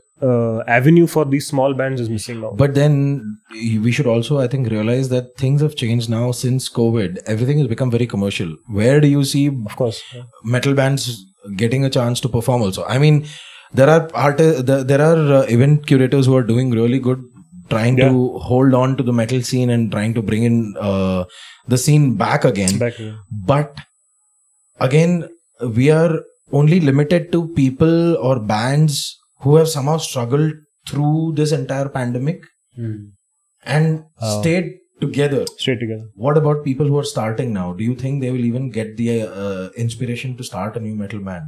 avenue for these small bands is missing now. But then we should also, I think, realize that things have changed now since COVID. Everything has become very commercial. Where do you see, of course, metal bands getting a chance to perform also? I mean, there are event curators who are doing really good, trying to hold on to the metal scene and trying to bring in the scene back again. But again, we are only limited to people or bands who have somehow struggled through this entire pandemic and stayed together. What about people who are starting now? Do you think they will even get the inspiration to start a new metal band?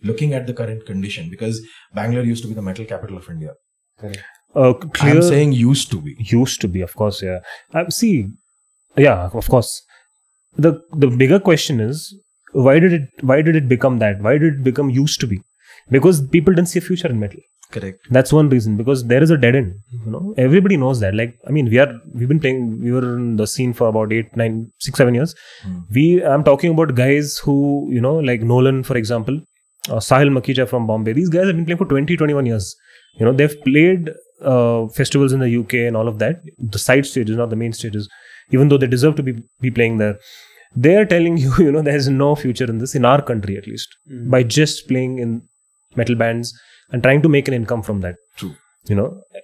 Looking at the current condition, because Bangalore used to be the metal capital of India. Correct. I'm saying used to be. Used to be, of course, yeah. Of course. The bigger question is, why did it become that? Why did it become used to be? Because people didn't see a future in metal. Correct. That's one reason. Because there is a dead end. Everybody knows that. Like, I mean, we've been playing. We were in the scene for about 8, 9, 6, 7 years. I'm talking about guys who, like Nolan, for example, Sahil Makija from Bombay. These guys have been playing for 20, 21 years. They've played festivals in the UK and all of that. The side stages, not the main stages. Even though they deserve to be playing there. They are telling you, there's no future in this, in our country at least, by just playing in metal bands and trying to make an income from that. True.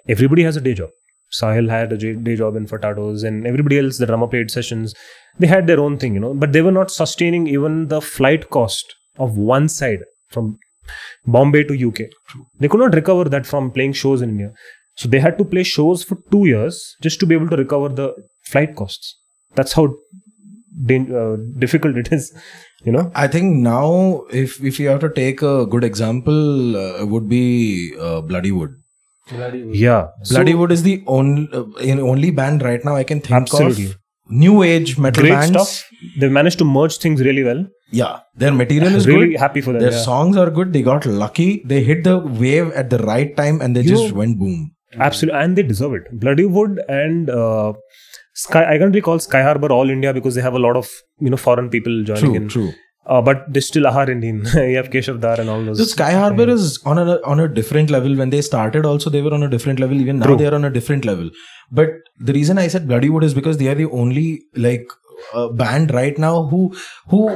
Everybody has a day job. Sahil had a day job in Fatados, and everybody else, the drummer played sessions. They had their own thing, but they were not sustaining even the flight cost of one side from Bombay to UK. True. They could not recover that from playing shows in India. So they had to play shows for 2 years just to be able to recover the flight costs. That's how difficult it is, I think now, if you have to take a good example, would be Bloody Wood. Yeah, Bloody Wood is the only band right now I can think of. New age metal great bands. Stuff. They managed to merge things really well. Yeah, their material is really good. Happy for them. Their songs are good. They got lucky. They hit the wave at the right time and they just went boom. Absolutely, and they deserve it. Bloody Wood and I can't recall Sky Harbor All India because they have a lot of foreign people joining in. True. But they still are Indian. You have Keshav Dar and all those. So Sky Harbor is on a different level. When they started also, they were on a different level. Even now they are on a different level. But the reason I said Bloody Wood is because they are the only band right now who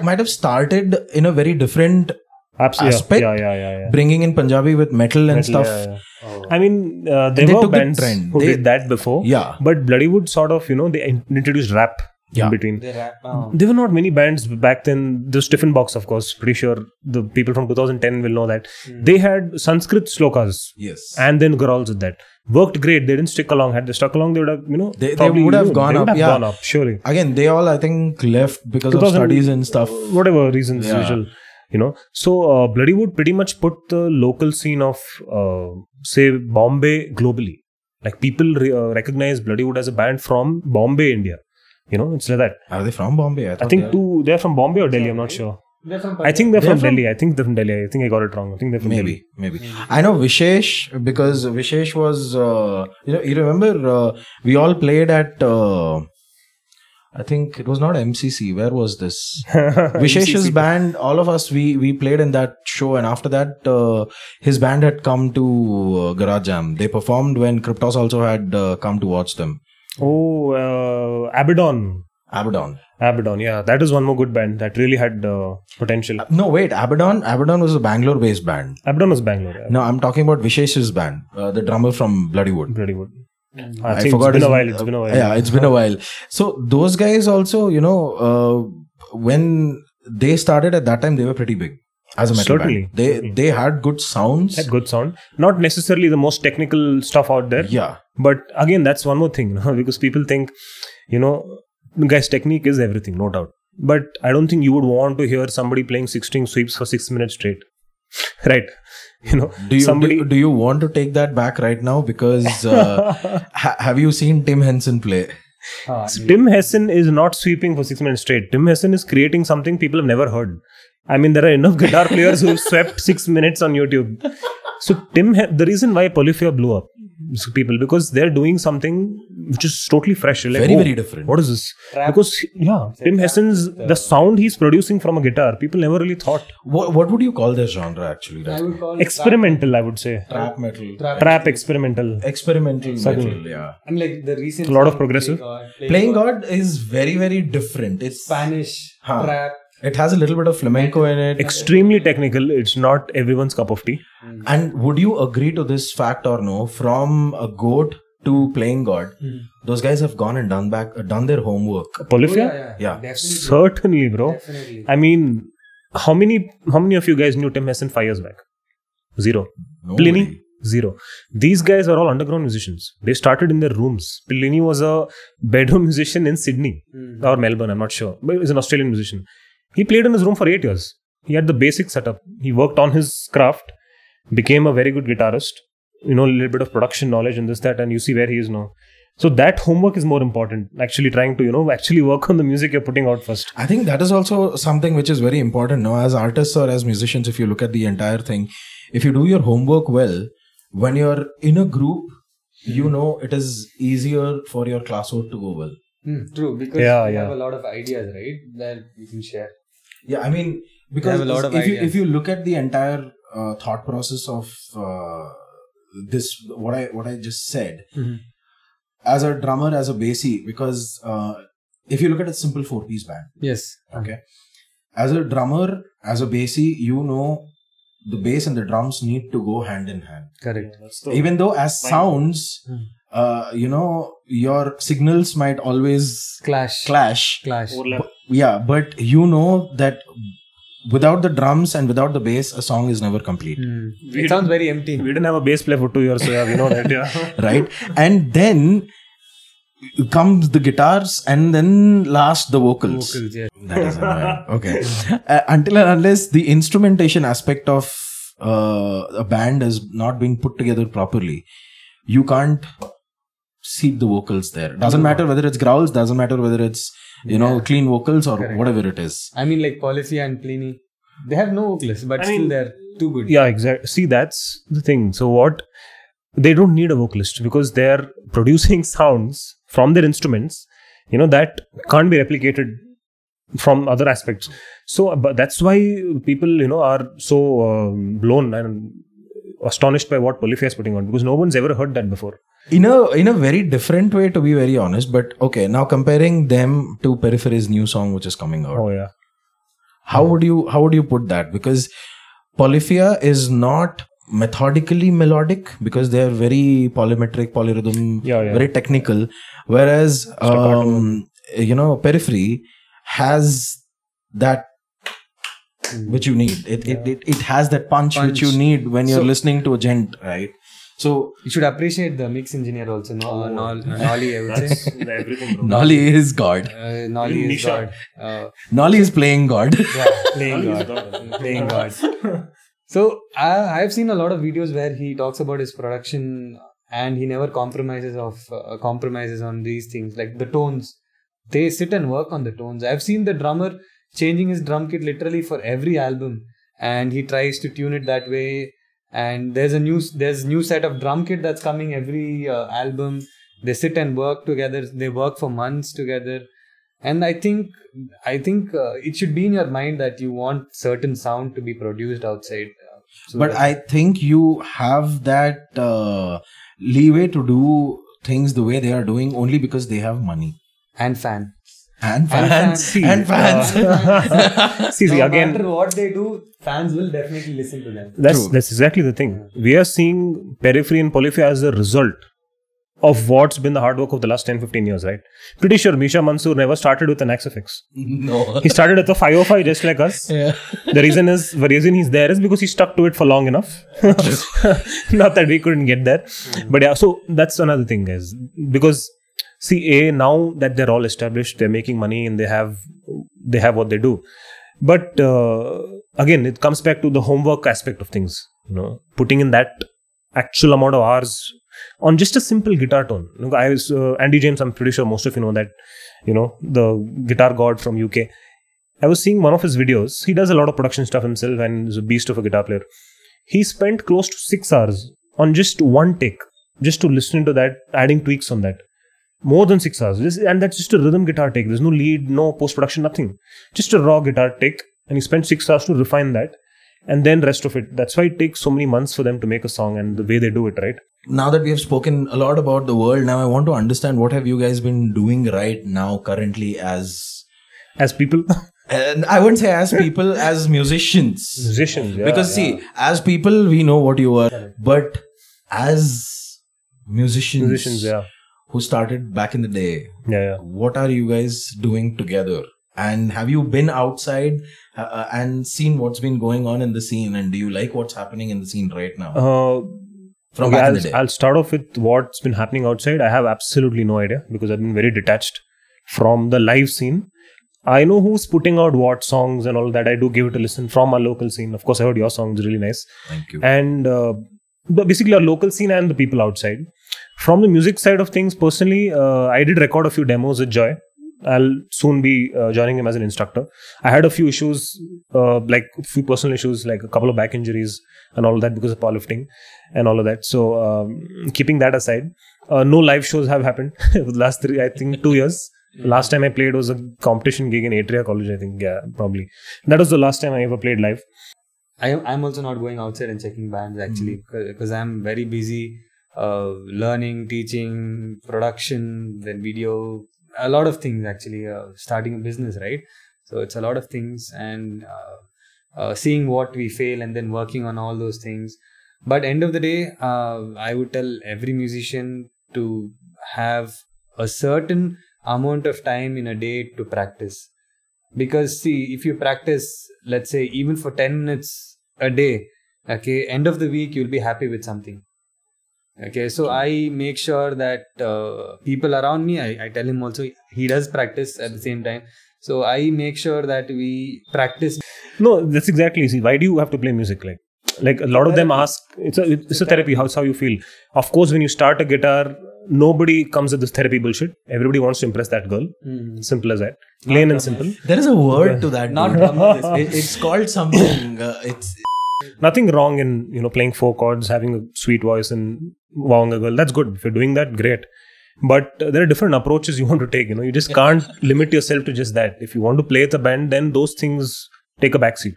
might have started in a very different aspect. Yeah. Bringing in Punjabi with metal and stuff. Yeah. I mean, there were bands who did that before. Yeah. But Bloody Wood sort of, they introduced rap in between. There were not many bands back then. The Stiffen Box, of course, pretty sure the people from 2010 will know that. They had Sanskrit slokas. Yes. And then growls with that. Worked great. They didn't stick along. Had they stuck along, they would have, they would have gone up. Gone up, surely. Again, they all, I think, left because of studies and stuff. Whatever reasons, usual. So Bloody Wood pretty much put the local scene of, say, Bombay globally. Like people recognize Bloody Wood as a band from Bombay, India. It's like that. Are they from Bombay? I think they're from Bombay or Delhi. I'm not sure. I think they're from Delhi. I think I got it wrong. I think they're from Delhi. Maybe. I know Vishesh because Vishesh was, you remember we all played at. I think it was not MCC. Where was this? Vishesh's band, all of us, we played in that show. And after that, his band had come to Garage Jam. They performed when Kryptos also had come to watch them. Oh, Abaddon. Yeah. That is one more good band that really had potential. No, wait. Abaddon was a Bangalore-based band. Abaddon was Bangalore. Yeah. No, I'm talking about Vishesh's band. The drummer from Bloody Wood. I think it's been a while. Yeah, it's been a while. So those guys also, when they started at that time, they were pretty big as a metal band. They had good sounds. Not necessarily the most technical stuff out there. Yeah. But again, that's one more thing, because people think, guys, technique is everything, no doubt. But I don't think you would want to hear somebody playing 6-string sweeps for 6 minutes straight. right? Do you want to take that back right now? Because have you seen Tim Henson play? Tim Henson is not sweeping for 6 minutes straight. Tim Henson is creating something people have never heard. I mean, there are enough guitar players who swept 6 minutes on YouTube. So the reason why Polyphia blew up, people, because they're doing something which is totally fresh. Like, very different. What is this? Trap. Because Tim Henson's the sound he's producing from a guitar, people never really thought. What would you call this genre actually? I would call Experimental, I would say. Trap metal. Trap experimental. Experimental metal, yeah. And like the recent A lot of song, progressive. Playing God is very different. It's Spanish trap. It has a little bit of flamenco in it. Extremely technical. It's not everyone's cup of tea. And would you agree to this fact or no? From a goat to Playing God, those guys have gone and done their homework. Polyphia? Yeah. Definitely. Certainly, bro. Definitely. I mean, how many of you guys knew Tim Henson 5 years back? Zero. Nobody. Pliny? Zero. These guys are all underground musicians. They started in their rooms. Pliny was a bedroom musician in Sydney or Melbourne, I'm not sure. But he was an Australian musician. He played in his room for 8 years. He had the basic setup. He worked on his craft, became a very good guitarist, a little bit of production knowledge and this, that, and you see where he is now. So that homework is more important. Actually trying to, actually work on the music you're putting out first. I think that is also something which is very important now as artists or as musicians. If you look at the entire thing, if you do your homework well, when you're in a group, it is easier for your classwork to go well. True, because you have a lot of ideas, right, that you can share. Yeah, I mean, because have a lot of if you look at the entire thought process of this, what I just said, as a drummer, as a bassy, because if you look at a simple 4-piece band, Yes. okay, as a drummer, as a bassy, the bass and the drums need to go hand in hand. Correct. Even though as sounds, your signals might always Clash. Overlap. But that without the drums and without the bass, a song is never complete. It sounds very empty. We didn't have a bass player for 2 years, so we know that. Yeah. Right? And then comes the guitars and then last the vocals. Yeah. That is annoying. Okay. Until and unless the instrumentation aspect of a band is not being put together properly, you can't seat the vocals there. Doesn't matter whether it's growls, doesn't matter whether it's clean vocals or whatever it is. I mean, like Polyphia and Pliny, they have no vocalists, but still they're too good. Yeah, exactly. See, that's the thing. So they don't need a vocalist because they're producing sounds from their instruments, that can't be replicated from other aspects. So, but that's why people, are so blown and astonished by what Polyphia is putting on, because no one's ever heard that before. In a very different way, to be very honest. But okay, now comparing them to Periphery's new song which is coming out. Oh yeah. How would you put that? Because Polyphia is not methodically melodic because they are very polymetric, polyrhythm, very technical. Whereas Periphery has that which you need. It has that punch which you need when you're listening to a gent, right? So you should appreciate the mix engineer also. Nolly, I would say. Everything. Nolly is God. Nolly is God. Nolly is playing God. Yeah, playing God. So I've seen a lot of videos where he talks about his production and he never compromises on these things like the tones. They sit and work on the tones. I've seen the drummer changing his drum kit literally for every album, and he tries to tune it that way. And there's new set of drum kit that's coming every album. They sit and work together. They work for months together. And I think it should be in your mind that you want certain sound to be produced outside. But I think you have that leeway to do things the way they are doing only because they have money. And fans. And fans. See, again, no matter what they do, fans will definitely listen to them. That's exactly the thing. We are seeing Periphery and Polyphia as a result of what's been the hard work of the last 10-15 years, right? Pretty sure Misha Mansoor never started with an Axifix. No. He started with a 505 just like us. Yeah. The reason he's there is because he stuck to it for long enough. Not that we couldn't get there. But yeah, so that's another thing, guys. Because see, now that they're all established, they're making money and they have what they do. But again, it comes back to the homework aspect of things. Putting in that actual amount of hours on just a simple guitar tone. I was Andy James. I'm pretty sure most of you know that. The guitar god from UK. I was seeing one of his videos. He does a lot of production stuff himself and is a beast of a guitar player. He spent close to 6 hours on just one take, just to listen to that, adding tweaks on that. More than 6 hours. And that's just a rhythm guitar take. There's no lead, no post-production, nothing. Just a raw guitar take. And he spent 6 hours to refine that. And then rest of it. That's why it takes so many months for them to make a song and the way they do it, right? Now that we have spoken a lot about the world, now I want to understand what have you guys been doing right now currently as people? And I wouldn't say as people, as musicians. Musicians, yeah. Because see, as people, we know what you are. But as musicians, yeah, who started back in the day, what are you guys doing together? And have you been outside and seen what's been going on in the scene? And do you like what's happening in the scene right now? From back in the day. I'll start off with what's been happening outside. I have absolutely no idea because I've been very detached from the live scene. I know who's putting out what songs and all that. I do give it a listen from our local scene. Of course, I heard your song is really nice. Thank you. And basically our local scene and the people outside. From the music side of things, personally, I did record a few demos with Joy. I'll soon be joining him as an instructor. I had a few issues, like a few personal issues, like a couple of back injuries and all of that because of powerlifting and all of that. So keeping that aside, no live shows have happened for the last 2 years. Last time I played was a competition gig in Atria College, I think. Yeah, probably. That was the last time I ever played live. I'm also not going outside and checking bands actually because I'm very busy learning, teaching, production, then video, a lot of things actually, starting a business, right? So it's a lot of things and seeing what we fail and then working on all those things. But end of the day, I would tell every musician to have a certain amount of time in a day to practice. Because see, if you practice, let's say even for 10 minutes a day, okay, end of the week you'll be happy with something. Okay, so I make sure that people around me, I tell him also, he does practice at the same time. So I make sure that we practice. No, that's exactly. See, why do you have to play music? Like a lot of them ask, it's a therapy. How's how you feel? Of course, when you start a guitar, nobody comes with this therapy bullshit. Everybody wants to impress that girl. Simple as that. Plain and simple. There is a word to that. Not it's called something. It's nothing wrong in playing 4 chords, having a sweet voice and wowing a girl. That's good. If you're doing that, great. But there are different approaches you want to take. You just can't limit yourself to just that. If you want to play with a band, then those things take a backseat.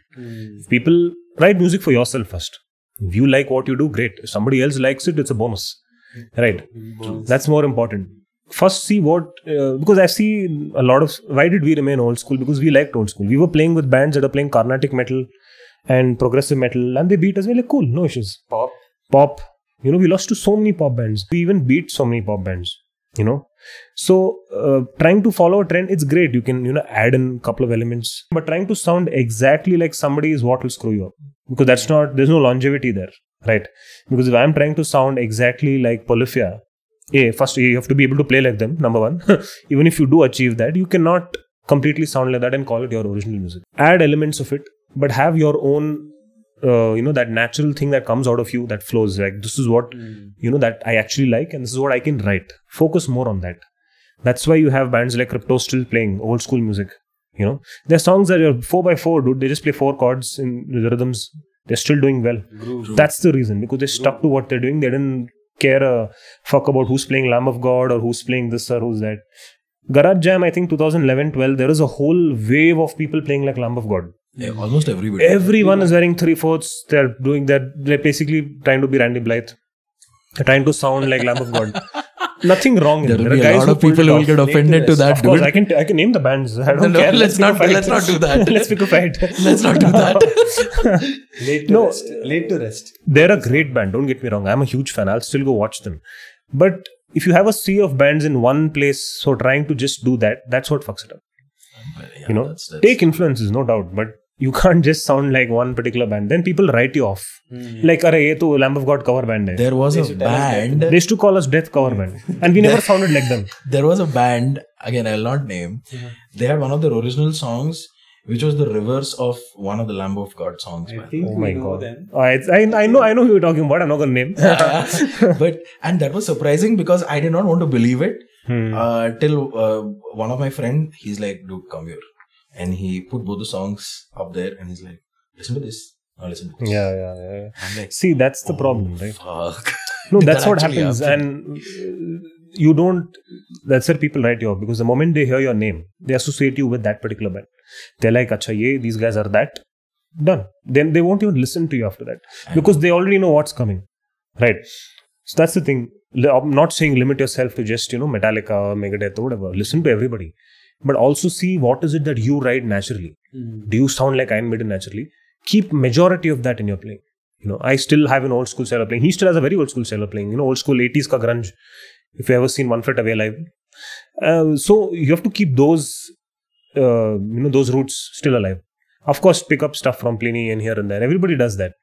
People write music for yourself first. If you like what you do, great. If somebody else likes it, it's a bonus. Right? That's more important. First, see what, because I've seen a lot of, why did we remain old school? Because we liked old school. We were playing with bands that are playing Carnatic metal and progressive metal, and they beat us. We're like, cool, no issues. Pop. We lost to so many pop bands. We even beat so many pop bands. So trying to follow a trend, it's great. You can add in a couple of elements, but trying to sound exactly like somebody is what will screw you up, because there's no longevity there, right? Because if I'm trying to sound exactly like Polyphia, first you have to be able to play like them, number one. Even if you do achieve that, you cannot completely sound like that and call it your original music. Add elements of it, but have your own that natural thing that comes out of you, that flows. Like, this is what that I actually like, and this is what I can write. Focus more on that. That's why you have bands like Crypto still playing old school music. Their songs that are 4x4, dude. They just play 4 chords in the rhythms. They're still doing well. That's the reason, because they stuck to what they're doing. They didn't care a fuck about who's playing Lamb of God or who's playing this or who's that. Garage Jam, I think 2011-12, there is a whole wave of people playing like Lamb of God. Yeah, almost everybody. Everyone is wearing 3/4. They're basically trying to be Randy Blythe. They're trying to sound like Lamb of God. Nothing wrong in it. There will be a lot of people who will get offended to that. Of course, I can name the bands. I don't care. Let's not do that. Let's pick a fight. Let's not do that. Late to rest. They're a great band. Don't get me wrong. I'm a huge fan. I'll still go watch them. But if you have a sea of bands in one place, so trying to just do that, that's what fucks it up. That's take influences, no doubt, but you can't just sound like one particular band. Then people write you off. Like, ye to Lamb of God cover band hai. There was a band. They used to call us Death cover band. And we never sounded like them. There was a band, again, I'll not name. They had one of their original songs which was the reverse of one of the Lamb of God songs. I think Oh we my know god! them. I know who you're talking about. I'm not gonna name. And that was surprising because I did not want to believe it till one of my friend, he's like, dude, come here, and he put both the songs up there, and he's like, listen to this. Now listen to this. Yeah. I'm like, See, that's the problem, right? fuck. No, Did that's that what actually happens, happen? and you don't. That's where people write you off, because the moment they hear your name, they associate you with that particular band. They're like, "Acha, ye, these guys are that." Done. Then they won't even listen to you after that, because they already know what's coming, right? So that's the thing. I'm not saying limit yourself to just Metallica, Megadeth, or whatever. Listen to everybody, but also see what is it that you write naturally. Do you sound like Iron Maiden naturally? Keep majority of that in your playing. I still have an old school style of playing. He still has a very old school style of playing. Old school 80s ka grunge. If you ever seen One Foot Away live. So you have to keep those, those roots still alive. Of course, pick up stuff from Pliny and here and there. Everybody does that.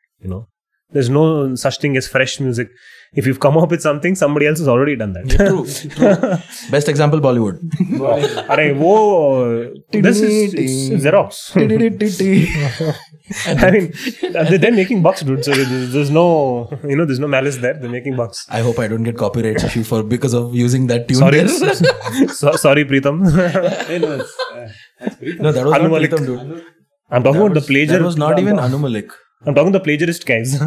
There's no such thing as fresh music. If you've come up with something, somebody else has already done that. True. Best example, Bollywood. This is it's Xerox. I mean, they're making bucks, dude. So there's no, there's no malice there. They're making bucks. I hope I don't get copyright issue because of using that tune. Sorry, there. sorry, Preetham. That's pretty No, that was Anu not Malik. Preetham, dude. I'm talking about the plagiar. That was not even Anu Malik. I'm talking the plagiarist guys.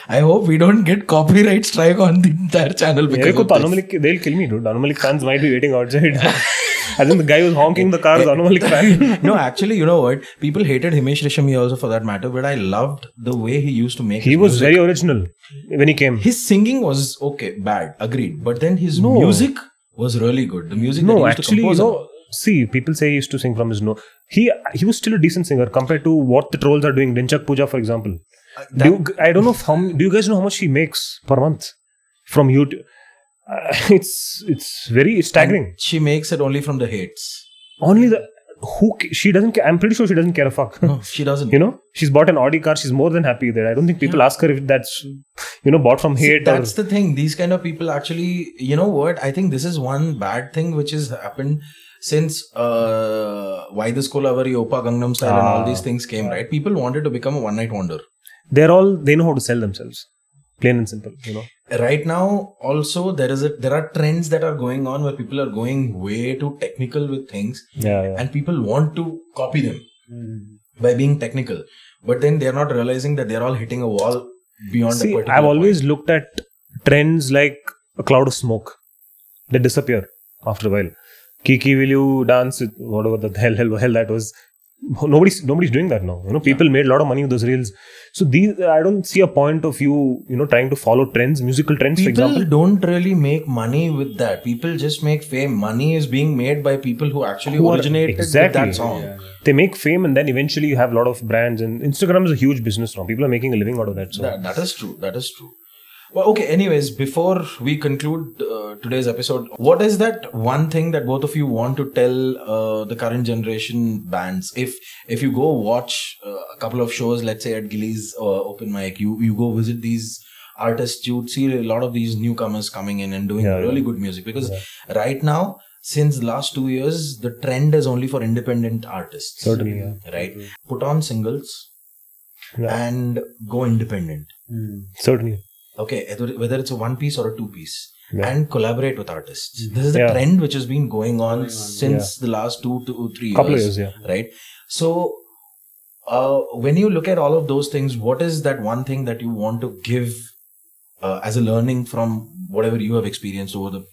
I hope we don't get copyright strike on the entire channel because of Anu this. Malik, they'll kill me, dude. Anu Malik fans might be waiting outside. I think the guy who's honking the car is Anu Malik fan. No, actually, you know what? People hated Himesh Reshammiya also for that matter, but I loved the way he used to make He his was music. very original when he came. His singing was okay, bad, agreed. But then his music was really good. The music that he used to compose. See, people say he used to sing from his nose. He was still a decent singer compared to what the trolls are doing. Dinchak Puja, for example. I don't know do you guys know how much he makes per month from YouTube? It's very staggering. And she makes it only from the hates. Only she doesn't care. I'm pretty sure she doesn't care a fuck. No, she doesn't. She's bought an Audi car. She's more than happy there. I don't think people ask her if that's bought from hate. That's the thing. These kind of people actually, you know what? I think this is one bad thing which has happened since Why This Kolavari, Opa Gangnam Style and all these things came, right? People wanted to become a one-night wonder. They know how to sell themselves. Plain and simple, Right now, also, there are trends that are going on where people are going way too technical with things. Yeah. And people want to copy them by being technical. But then they're not realizing that they're all hitting a wall beyond a particular I've always point. looked at trends like a cloud of smoke. They disappear after a while. Kiki, will you dance? Whatever the hell that was. Nobody's doing that now. People made a lot of money with those reels. So I don't see a point of you trying to follow trends, musical trends, for example. People don't really make money with that. People just make fame. Money is being made by people who actually originated with that song. Yeah. They make fame, and then eventually you have a lot of brands. And Instagram is a huge business now. People are making a living out of that. So that is true. That is true. Well, okay. Anyways, before we conclude today's episode, what is that one thing that both of you want to tell the current generation bands? If you go watch a couple of shows, let's say at Gilly's open mic, you go visit these artists, you'd see a lot of these newcomers coming in and doing really good music. Because right now, since the last 2 years, the trend is only for independent artists. Certainly, yeah. Right? Put on singles and go independent. Certainly. Okay, whether it's a one piece or a two piece, and collaborate with artists. This is the trend which has been going on since the last 2 to 3 years. Couple of years, right? So, when you look at all of those things, what is that one thing that you want to give as a learning from whatever you have experienced over the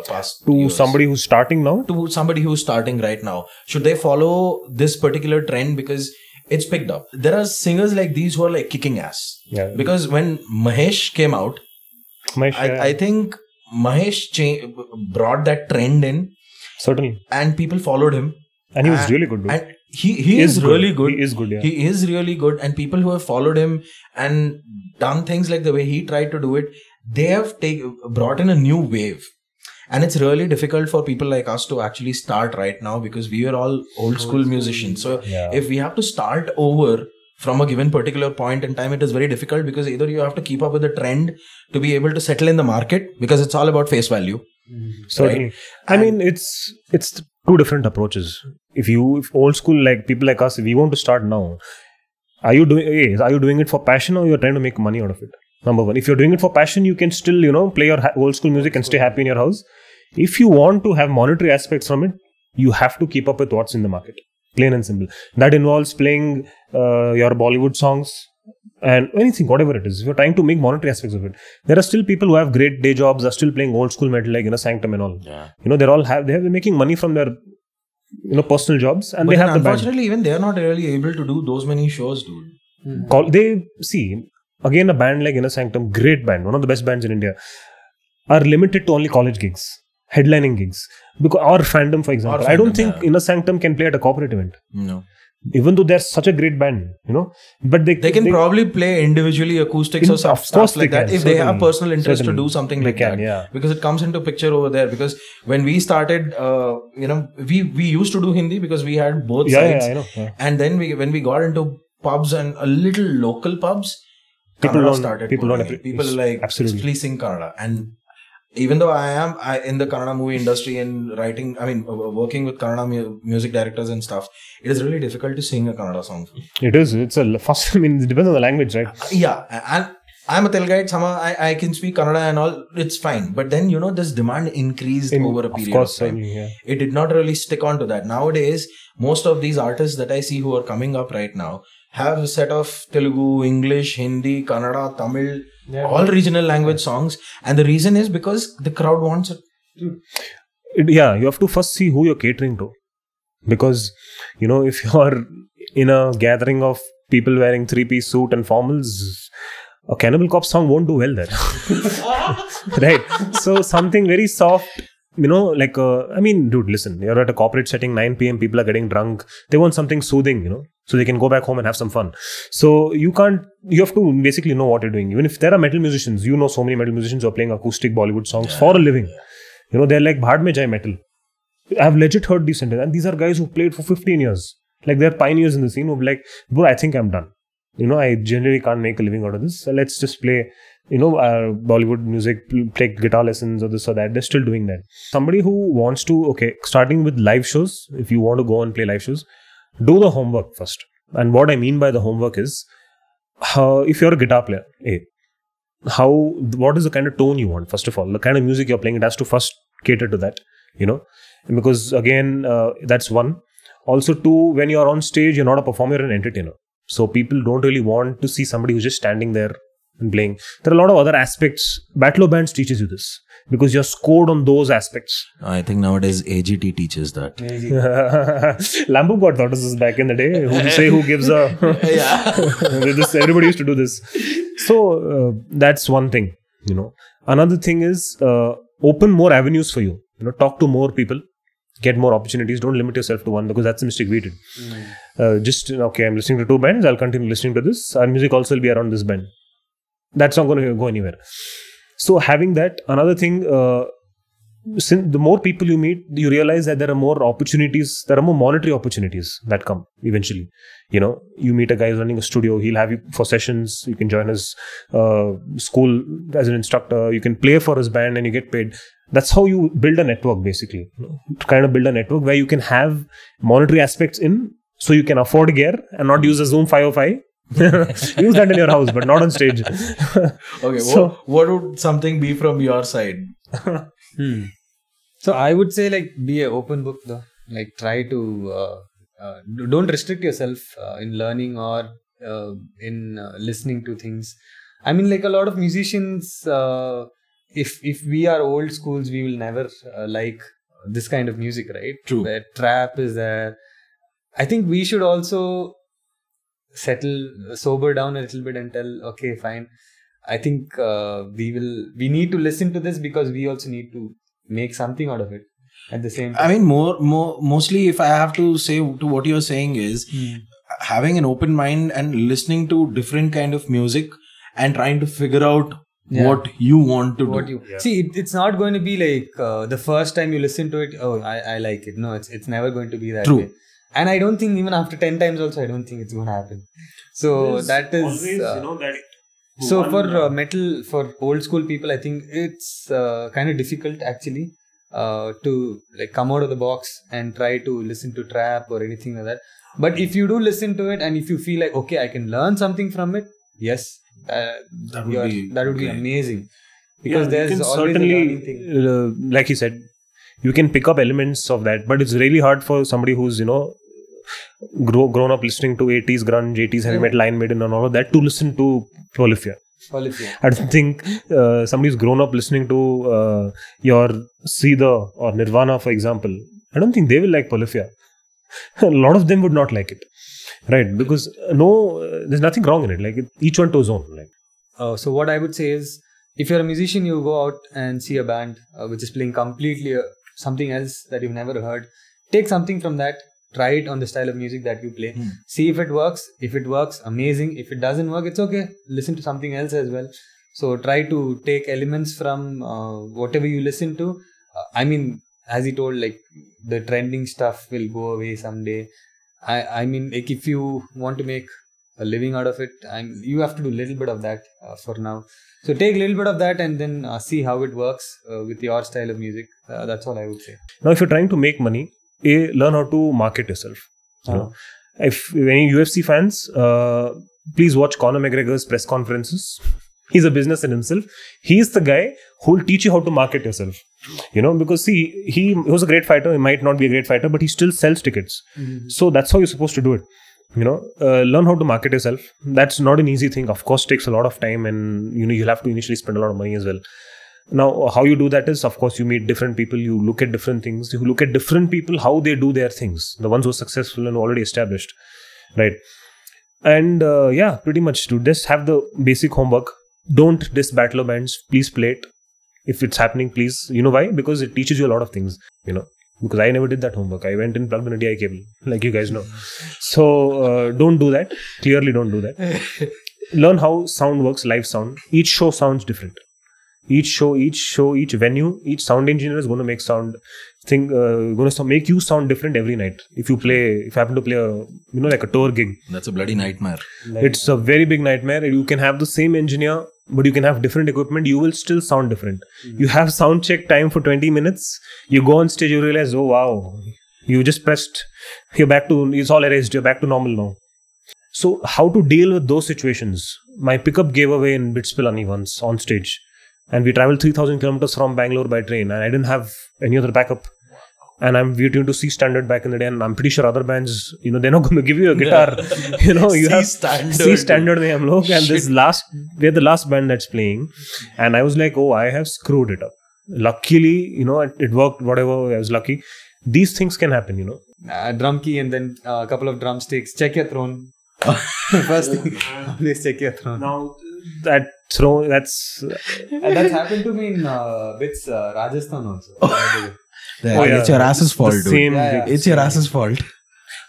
past years? Somebody who's starting now? To somebody who's starting right now. Should they follow this particular trend because it's picked up? There are singers like these who are like kicking ass. Yeah. Because when Mahesh came out, I think Mahesh brought that trend in. Certainly. And people followed him. And he was really good. And he is really good. He is good, yeah. He is really good. And people who have followed him and done things like the way he tried to do it, they have brought in a new wave. And it's really difficult for people like us to actually start right now because we are all old school musicians. So if we have to start over from a given particular point in time, it is very difficult because either you have to keep up with the trend to be able to settle in the market because it's all about face value. Certainly. Right? I mean, it's two different approaches. If old school, like people like us, if we want to start now, are you doing it for passion, or you're trying to make money out of it? Number one. If you're doing it for passion, you can still, play your old school music and stay happy in your house. If you want to have monetary aspects from it, you have to keep up with what's in the market. Plain and simple. That involves playing your Bollywood songs and anything, whatever it is. If you're trying to make monetary aspects of it, there are still people who have great day jobs, are still playing old school metal like Sanctum and all. Yeah. They're making money from their personal jobs, and But they have the band. Unfortunately, even they're not really able to do those many shows, dude. They see again a band like Sanctum, great band, one of the best bands in India, are limited to only college gigs, headlining gigs, or Fandom, for example. I don't think Inner Sanctum can play at a corporate event. No. Even though they're such a great band, but they can probably play indivially acoustics or stuff like that if they have personal interest to do something like that. Yeah. Because it comes into picture over there. Because when we started, we used to do Hindi because we had both sides. Yeah, I know. Yeah. And then when we got into pubs and a little local pubs, People Kannada don't- started. people don't pouring in. People are like, absolutely. please sing Kannada. And even though I in the Kannada movie industry and writing, working with Kannada music directors and stuff, it is really difficult to sing a Kannada song. It is. It's a first. It depends on the language, right? Yeah, and I'm a Teluguite. I can speak Kannada and all. It's fine. But then this demand increased over a period of time. Yeah. It did not really stick on to that. Nowadays, most of these artists that I see who are coming up right now have a set of Telugu, English, Hindi, Kannada, Tamil, all regional language songs. And the reason is because the crowd wants it. You have to first see who you're catering to. Because, if you're in a gathering of people wearing 3-piece suit and formals, a Cannibal Corpse song won't do well there. Right? So, something very soft, dude, listen, you're at a corporate setting, 9 p.m., people are getting drunk. They want something soothing, so they can go back home and have some fun. So, you have to basically know what you're doing. Even if there are metal musicians, so many metal musicians who are playing acoustic Bollywood songs for a living. They're like, Bhaad mein jai metal. I've legit heard these sentences. And these are guys who played for 15 years. Like, they're pioneers in the scene who are like, bro, I think I'm done. I generally can't make a living out of this. So let's just play, Bollywood music, play guitar lessons or this or that. They're still doing that. Somebody who wants to, starting with live shows, if you want to go and play live shows, do the homework first. And what I mean by the homework is, if you're a guitar player, what is the kind of tone you want? First of all, the kind of music you're playing, it has to first cater to that, because again, that's one. Also, two, when you're on stage, you're not a performer, you're an entertainer. So people don't really want to see somebody who's just standing there and playing. There are a lot of other aspects. Battle of Bands teaches you this because you're scored on those aspects. I think nowadays AGT teaches that. Lambo got taught us this back in the day. Who gives a... Everybody used to do this. So that's one thing, Another thing is open more avenues for you. Talk to more people. Get more opportunities. Don't limit yourself to one because that's a mistake we did. I'm listening to 2 bands. I'll continue listening to this. Our music also will be around this band. That's not going to go anywhere. So having that, another thing, since the more people you meet, you realize that there are more opportunities. There are more monetary opportunities that come eventually. You meet a guy who's running a studio. He'll have you for sessions. You can join his school as an instructor. You can play for his band and you get paid. That's how you build a network, basically. Kind of build a network where you can have monetary aspects in, so you can afford gear and not use a Zoom 505. Use that in your house, but not on stage. Okay, so what would something be from your side? So I would say be an open book though. Try to don't restrict yourself in learning or in listening to things. I mean, a lot of musicians, if we are old schools, we will never like this kind of music, right? True. Where trap is there. I think we should also sober down a little bit and tell, okay, fine. I think we need to listen to this because we also need to make something out of it at the same time. I mean, mostly if I have to say to what you're saying is having an open mind and listening to different kind of music and trying to figure out what you want to do. See, it's not going to be the first time you listen to it, oh, I like it. No, it's never going to be that way. And I don't think even after 10 times also, I don't think it's going to happen. So that is... Always, that... So for metal, for old school people, I think it's kind of difficult actually. to like come out of the box and try to listen to trap or anything like that. But if you do listen to it and if you feel like, okay, I can learn something from it, yes, that would be amazing. Because there's always a learning thing. Like you said, you can pick up elements of that, but it's really hard for somebody who's, grown up listening to 80s grunge, 80s heavy metal, Iron Maiden and all of that to listen to Polyphia. I don't think somebody who's grown up listening to your Seether or Nirvana, for example, I don't think they will like Polyphia. A lot of them would not like it, right? Because there's nothing wrong in it. Like each one to his own. Like, so what I would say is, if you're a musician, you go out and see a band which is playing completely something else that you've never heard. Take something from that, try it on the style of music that you play. See if it works. If it works, amazing. If it doesn't work, it's okay. Listen to something else as well. So try to take elements from whatever you listen to. I mean, as he told, like the trending stuff will go away someday. I mean, like if you want to make a living out of it, you have to do a little bit of that for now. So take a little bit of that and then see how it works with your style of music. That's all I would say. Now, if you're trying to make money, learn how to market yourself. If any UFC fans, please watch Conor McGregor's press conferences. He's a business in himself. He's the guy who will teach you how to market yourself. Because see, he was a great fighter. He might not be a great fighter, but he still sells tickets. So that's how you're supposed to do it. Learn how to market yourself. That's not an easy thing. Of course, takes a lot of time, and you'll have to initially spend a lot of money as well. Now, how you do that is, of course, you meet different people. You look at different things. You look at different people, how they do their things. The ones who are successful and already established, right? And pretty much to just have the basic homework. Don't diss battler bands. Please play it. If it's happening, please. You know why? Because it teaches you a lot of things. Because I never did that homework. I went and plugged in a DI cable, like you guys know. So don't do that. Clearly don't do that. Learn how sound works, live sound. Each show sounds different. Each show, each venue, each sound engineer is going to make going to make you sound different every night. If you happen to play like a tour gig. That's a bloody nightmare. It's a very big nightmare. You can have the same engineer, but you can have different equipment. You will still sound different. You have sound check time for 20 minutes. You go on stage, you realize, oh wow, you just pressed. It's all erased. You're back to normal now. So how to deal with those situations? My pickup gave away in Bitspilani once on stage. And we traveled 3,000 kilometers from Bangalore by train, and I didn't have any other backup. And we tuned to C standard back in the day, and I'm pretty sure other bands, they're not going to give you a guitar. You have C standard mein hum log, and we're the last band that's playing. And I was like, oh, I have screwed it up. Luckily, it worked, whatever, I was lucky. These things can happen, Drum key and then a couple of drumsticks. Check your throne. First thing, always check your throne. Now, that throne, that's happened to me in bits Rajasthan also. It's your ass's fault, dude. It's your ass's fault.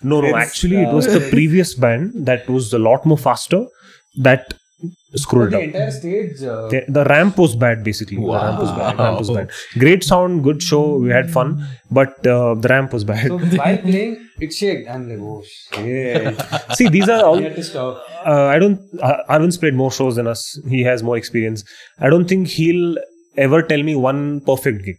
No, actually it was the previous band that was a lot more faster that screwed it up. The entire stage. The ramp was bad, basically. Wow. The ramp was bad. Great sound, good show, we had fun, but the ramp was bad. So while playing, it shaked. I'm like, oh shit. See, these are all. We had to stop. Arwen's played more shows than us. He has more experience. I don't think he'll ever tell me one perfect gig.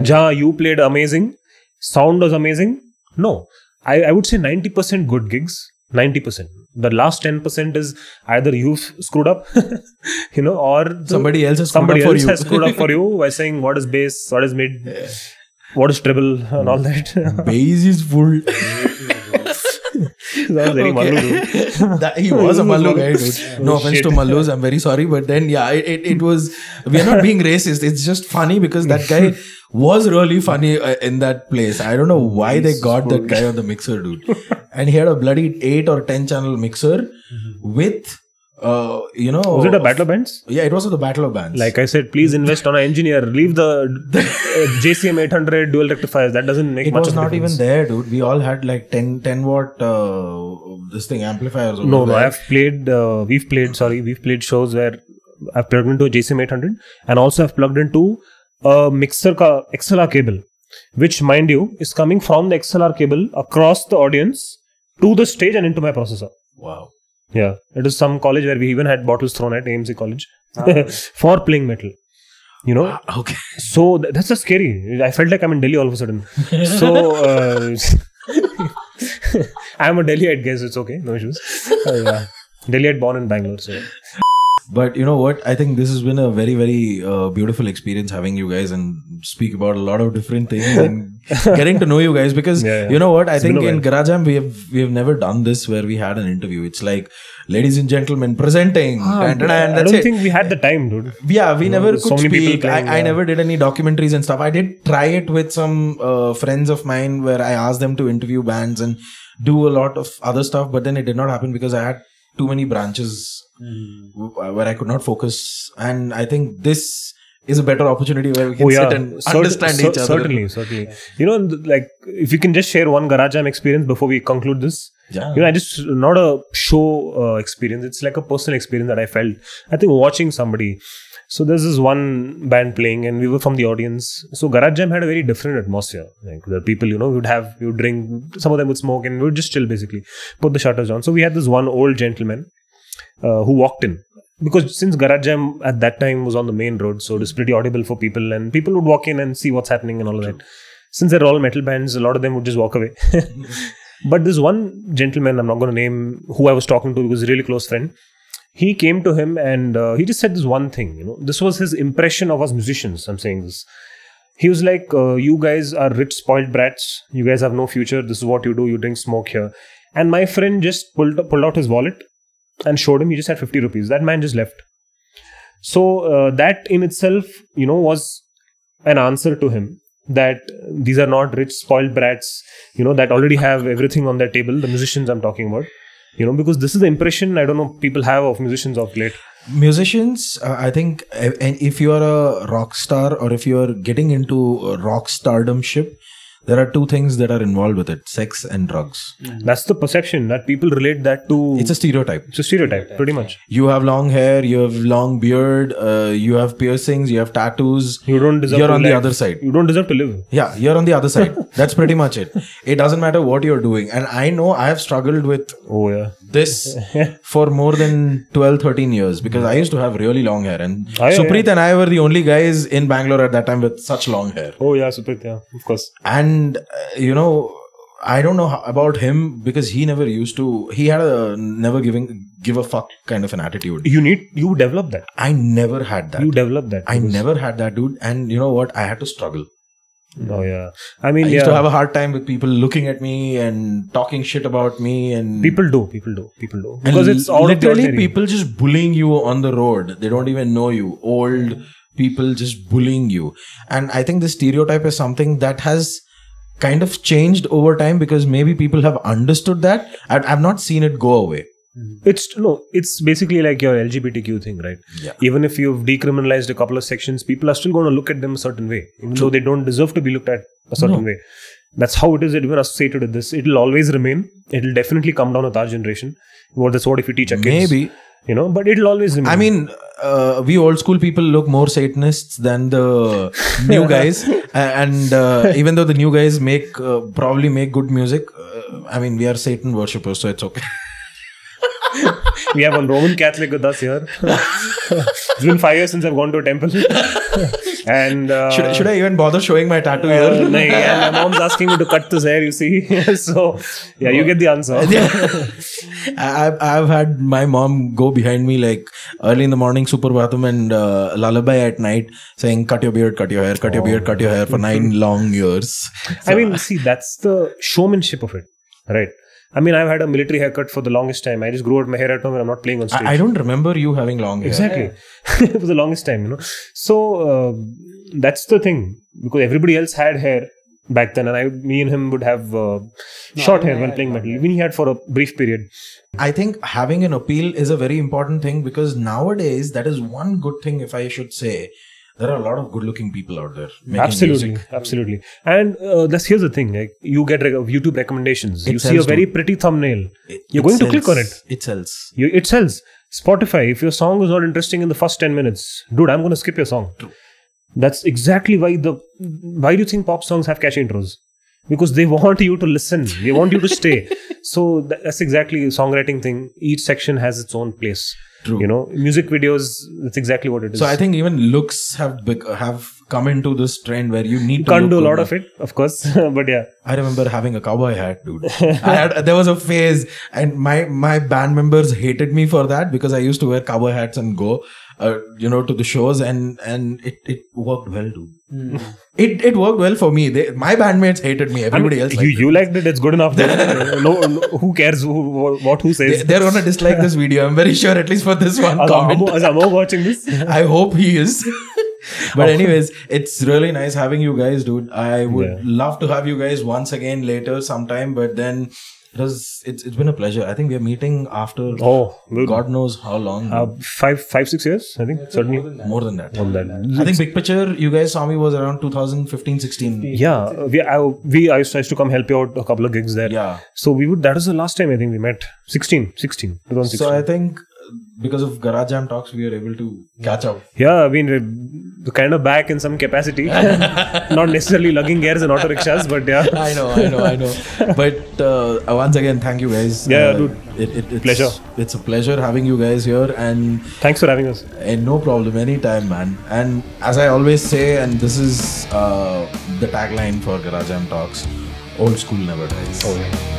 Jahan, you played amazing. Sound was amazing. No. I would say 90% good gigs. 90%. The last 10% is either you've screwed up, or somebody else has screwed up for you by saying what is bass, what is mid, what is treble, and all that. Bass is full. That was very Mallu, dude. He was a Mallu guy, dude. No offense to Mallus, I'm very sorry, but then it was. We are not being racist. It's just funny because that guy was really funny in that place. I don't know why they got that guy on the mixer, dude. And he had a bloody 8 or 10 channel mixer with. Was it a Battle of Bands? Yeah, it was the Battle of Bands. Like I said, please invest on an engineer. Leave the JCM 800 dual rectifiers. That doesn't make much of a difference. It was not even there, dude. We all had like 10 watt amplifiers. No, we've played shows where I've plugged into a JCM 800 and also I've plugged into a mixer XLR cable, which mind you is coming from the XLR cable across the audience to the stage and into my processor. Wow. Yeah, it is some college where we even had bottles thrown at AMC college for playing metal. You know? Okay. So that's just scary. I felt like I'm in Delhi all of a sudden. So I'm a Delhiite, guess it's okay, no issues. Yeah. Delhiite born in Bangalore. So. But you know what? I think this has been a very, very beautiful experience having you guys and speak about a lot of different things and getting to know you guys. Because you know what? I think in Garage Jam we have never done this where we had an interview. It's like, ladies and gentlemen, presenting. I don't think we had the time, dude. Yeah, we never could so many people speak. playing, I never did any documentaries and stuff. I did try it with some friends of mine where I asked them to interview bands and do a lot of other stuff. But then it did not happen because I had too many branches where I could not focus. And I think this is a better opportunity where we can sit and understand each other. Certainly. You know, like if you can just share one Garage Jam experience before we conclude this. Yeah. You know, I just not a show experience. It's like a personal experience that I felt. I think watching somebody. So there's this one band playing and we were from the audience. So Garage Jam had a very different atmosphere. Like the people, you know, we would drink, some of them would smoke and we would just chill basically. Put the shutters down. So we had this one old gentleman who walked in. Because since Garage Jam at that time was on the main road, so it was pretty audible for people and people would walk in and see what's happening and all of that. Since they're all metal bands, a lot of them would just walk away. But this one gentleman, I'm not going to name who I was talking to, because a really close friend, he came to him and he just said this one thing, you know, this was his impression of us musicians. I'm saying this. He was like, you guys are rich, spoiled brats. You guys have no future. This is what you do. You drink, smoke here. And my friend just pulled out his wallet and showed him. He just had 50 rupees. That man just left. So that in itself, you know, was an answer to him that these are not rich, spoiled brats, you know, that already have everything on their table. The musicians I'm talking about, you know, because this is the impression, I don't know, people have of musicians of late. Musicians, I think, and if you are a rock star or if you are getting into rock stardomship, there are two things that are involved with it: sex and drugs. That's the perception that people relate that to. It's a stereotype. It's a stereotype, pretty much. You have long hair, you have long beard, you have piercings, you have tattoos. You don't deserve You're to on live. the other side. You don't deserve to live. Yeah, you're on the other side. That's pretty much it. It doesn't matter what you're doing. And I know I have struggled with this for more than 12, 13 years because I used to have really long hair. And Supreet and I were the only guys in Bangalore at that time with such long hair. Oh yeah, Supreet, yeah, of course. And, you know, I don't know about him because he never used to, he had a never give a fuck kind of an attitude. You develop that. I never had that. You develop that. I never had that, dude. And you know what? I had to struggle. Oh yeah. I mean, I used to have a hard time with people looking at me and talking shit about me, and people do. Because it's all literally people just bullying you on the road. They don't even know you. Old people just bullying you. And I think the stereotype is something that has kind of changed over time because maybe people have understood that. I've not seen it go away. It's basically like your LGBTQ thing, right? Yeah. Even if you've decriminalized a couple of sections, people are still going to look at them a certain way, even though they don't deserve to be looked at a certain way. That's how it is. Even associated with this, it'll always remain. It'll definitely come down with our generation. That's what if you teach our kids. Maybe. You know, but it'll always remain. I mean, we old school people look more Satanists than the new guys, and even though the new guys probably make good music, I mean, we are Satan worshippers, so it's okay. We have one Roman Catholic with us here. It's been 5 years since I've gone to a temple. And should I even bother showing my tattoo here? And my mom's asking me to cut this hair, you see. So, yeah, you get the answer. I've had my mom go behind me like early in the morning, Suprabhatam and lullaby at night, saying, cut your beard, cut your hair, cut your beard, cut your hair for 9 long years. So, I mean, see, that's the showmanship of it, right? I mean, I've had a military haircut for the longest time. I just grew out my hair at home when I'm not playing on stage. I don't remember you having long hair. Exactly. For the longest time, you know. So, that's the thing. Because everybody else had hair back then. And me and him would have short hair while playing metal. Even he had for a brief period. I think having an appeal is a very important thing. Because nowadays, that is one good thing, if I should say. There are a lot of good-looking people out there making music. Absolutely. And here's the thing. Like, you get YouTube recommendations. You see a very pretty thumbnail. You're going to click on it. It sells. It sells. Spotify, if your song is not interesting in the first 10 minutes, dude, I'm going to skip your song. True. That's exactly why do you think pop songs have catchy intros? because they want you to listen. They want you to stay. So that's exactly a songwriting thing. Each section has its own place. True. You know, music videos, that's exactly what it is. So I think even looks have come into this trend where you need to can't do a look lot good. of it, of course. But yeah. I remember having a cowboy hat, dude. There was a phase, and my band members hated me for that because I used to wear cowboy hats and go, to the shows, and it worked well, dude. It worked well for me. My bandmates hated me. Everybody else liked you liked it. It's good enough. no, who cares who says? They're gonna dislike this video. I'm very sure, at least for this one comment. Is Amog watching this? I hope he is. But anyways, it's really nice having you guys, dude. I would love to have you guys once again later sometime, but then it's been a pleasure. I think we are meeting after God knows how long. 5-6 years, I think. Certainly more than that. I think big picture you guys saw me was around 2015-16. Yeah, I used to come help you out a couple of gigs there. Yeah. So that was the last time I think we met. 2016. So I think because of Garage Jam Talks, we were able to catch up. Yeah, I mean, we're kind of back in some capacity. Not necessarily lugging gears and auto rickshaws, but yeah. I know. But once again, thank you guys. Yeah, dude. It's pleasure. It's a pleasure having you guys here, and thanks for having us. And no problem, anytime, man. And as I always say, and this is the tagline for Garage Jam Talks, old school never dies. Oh, yeah.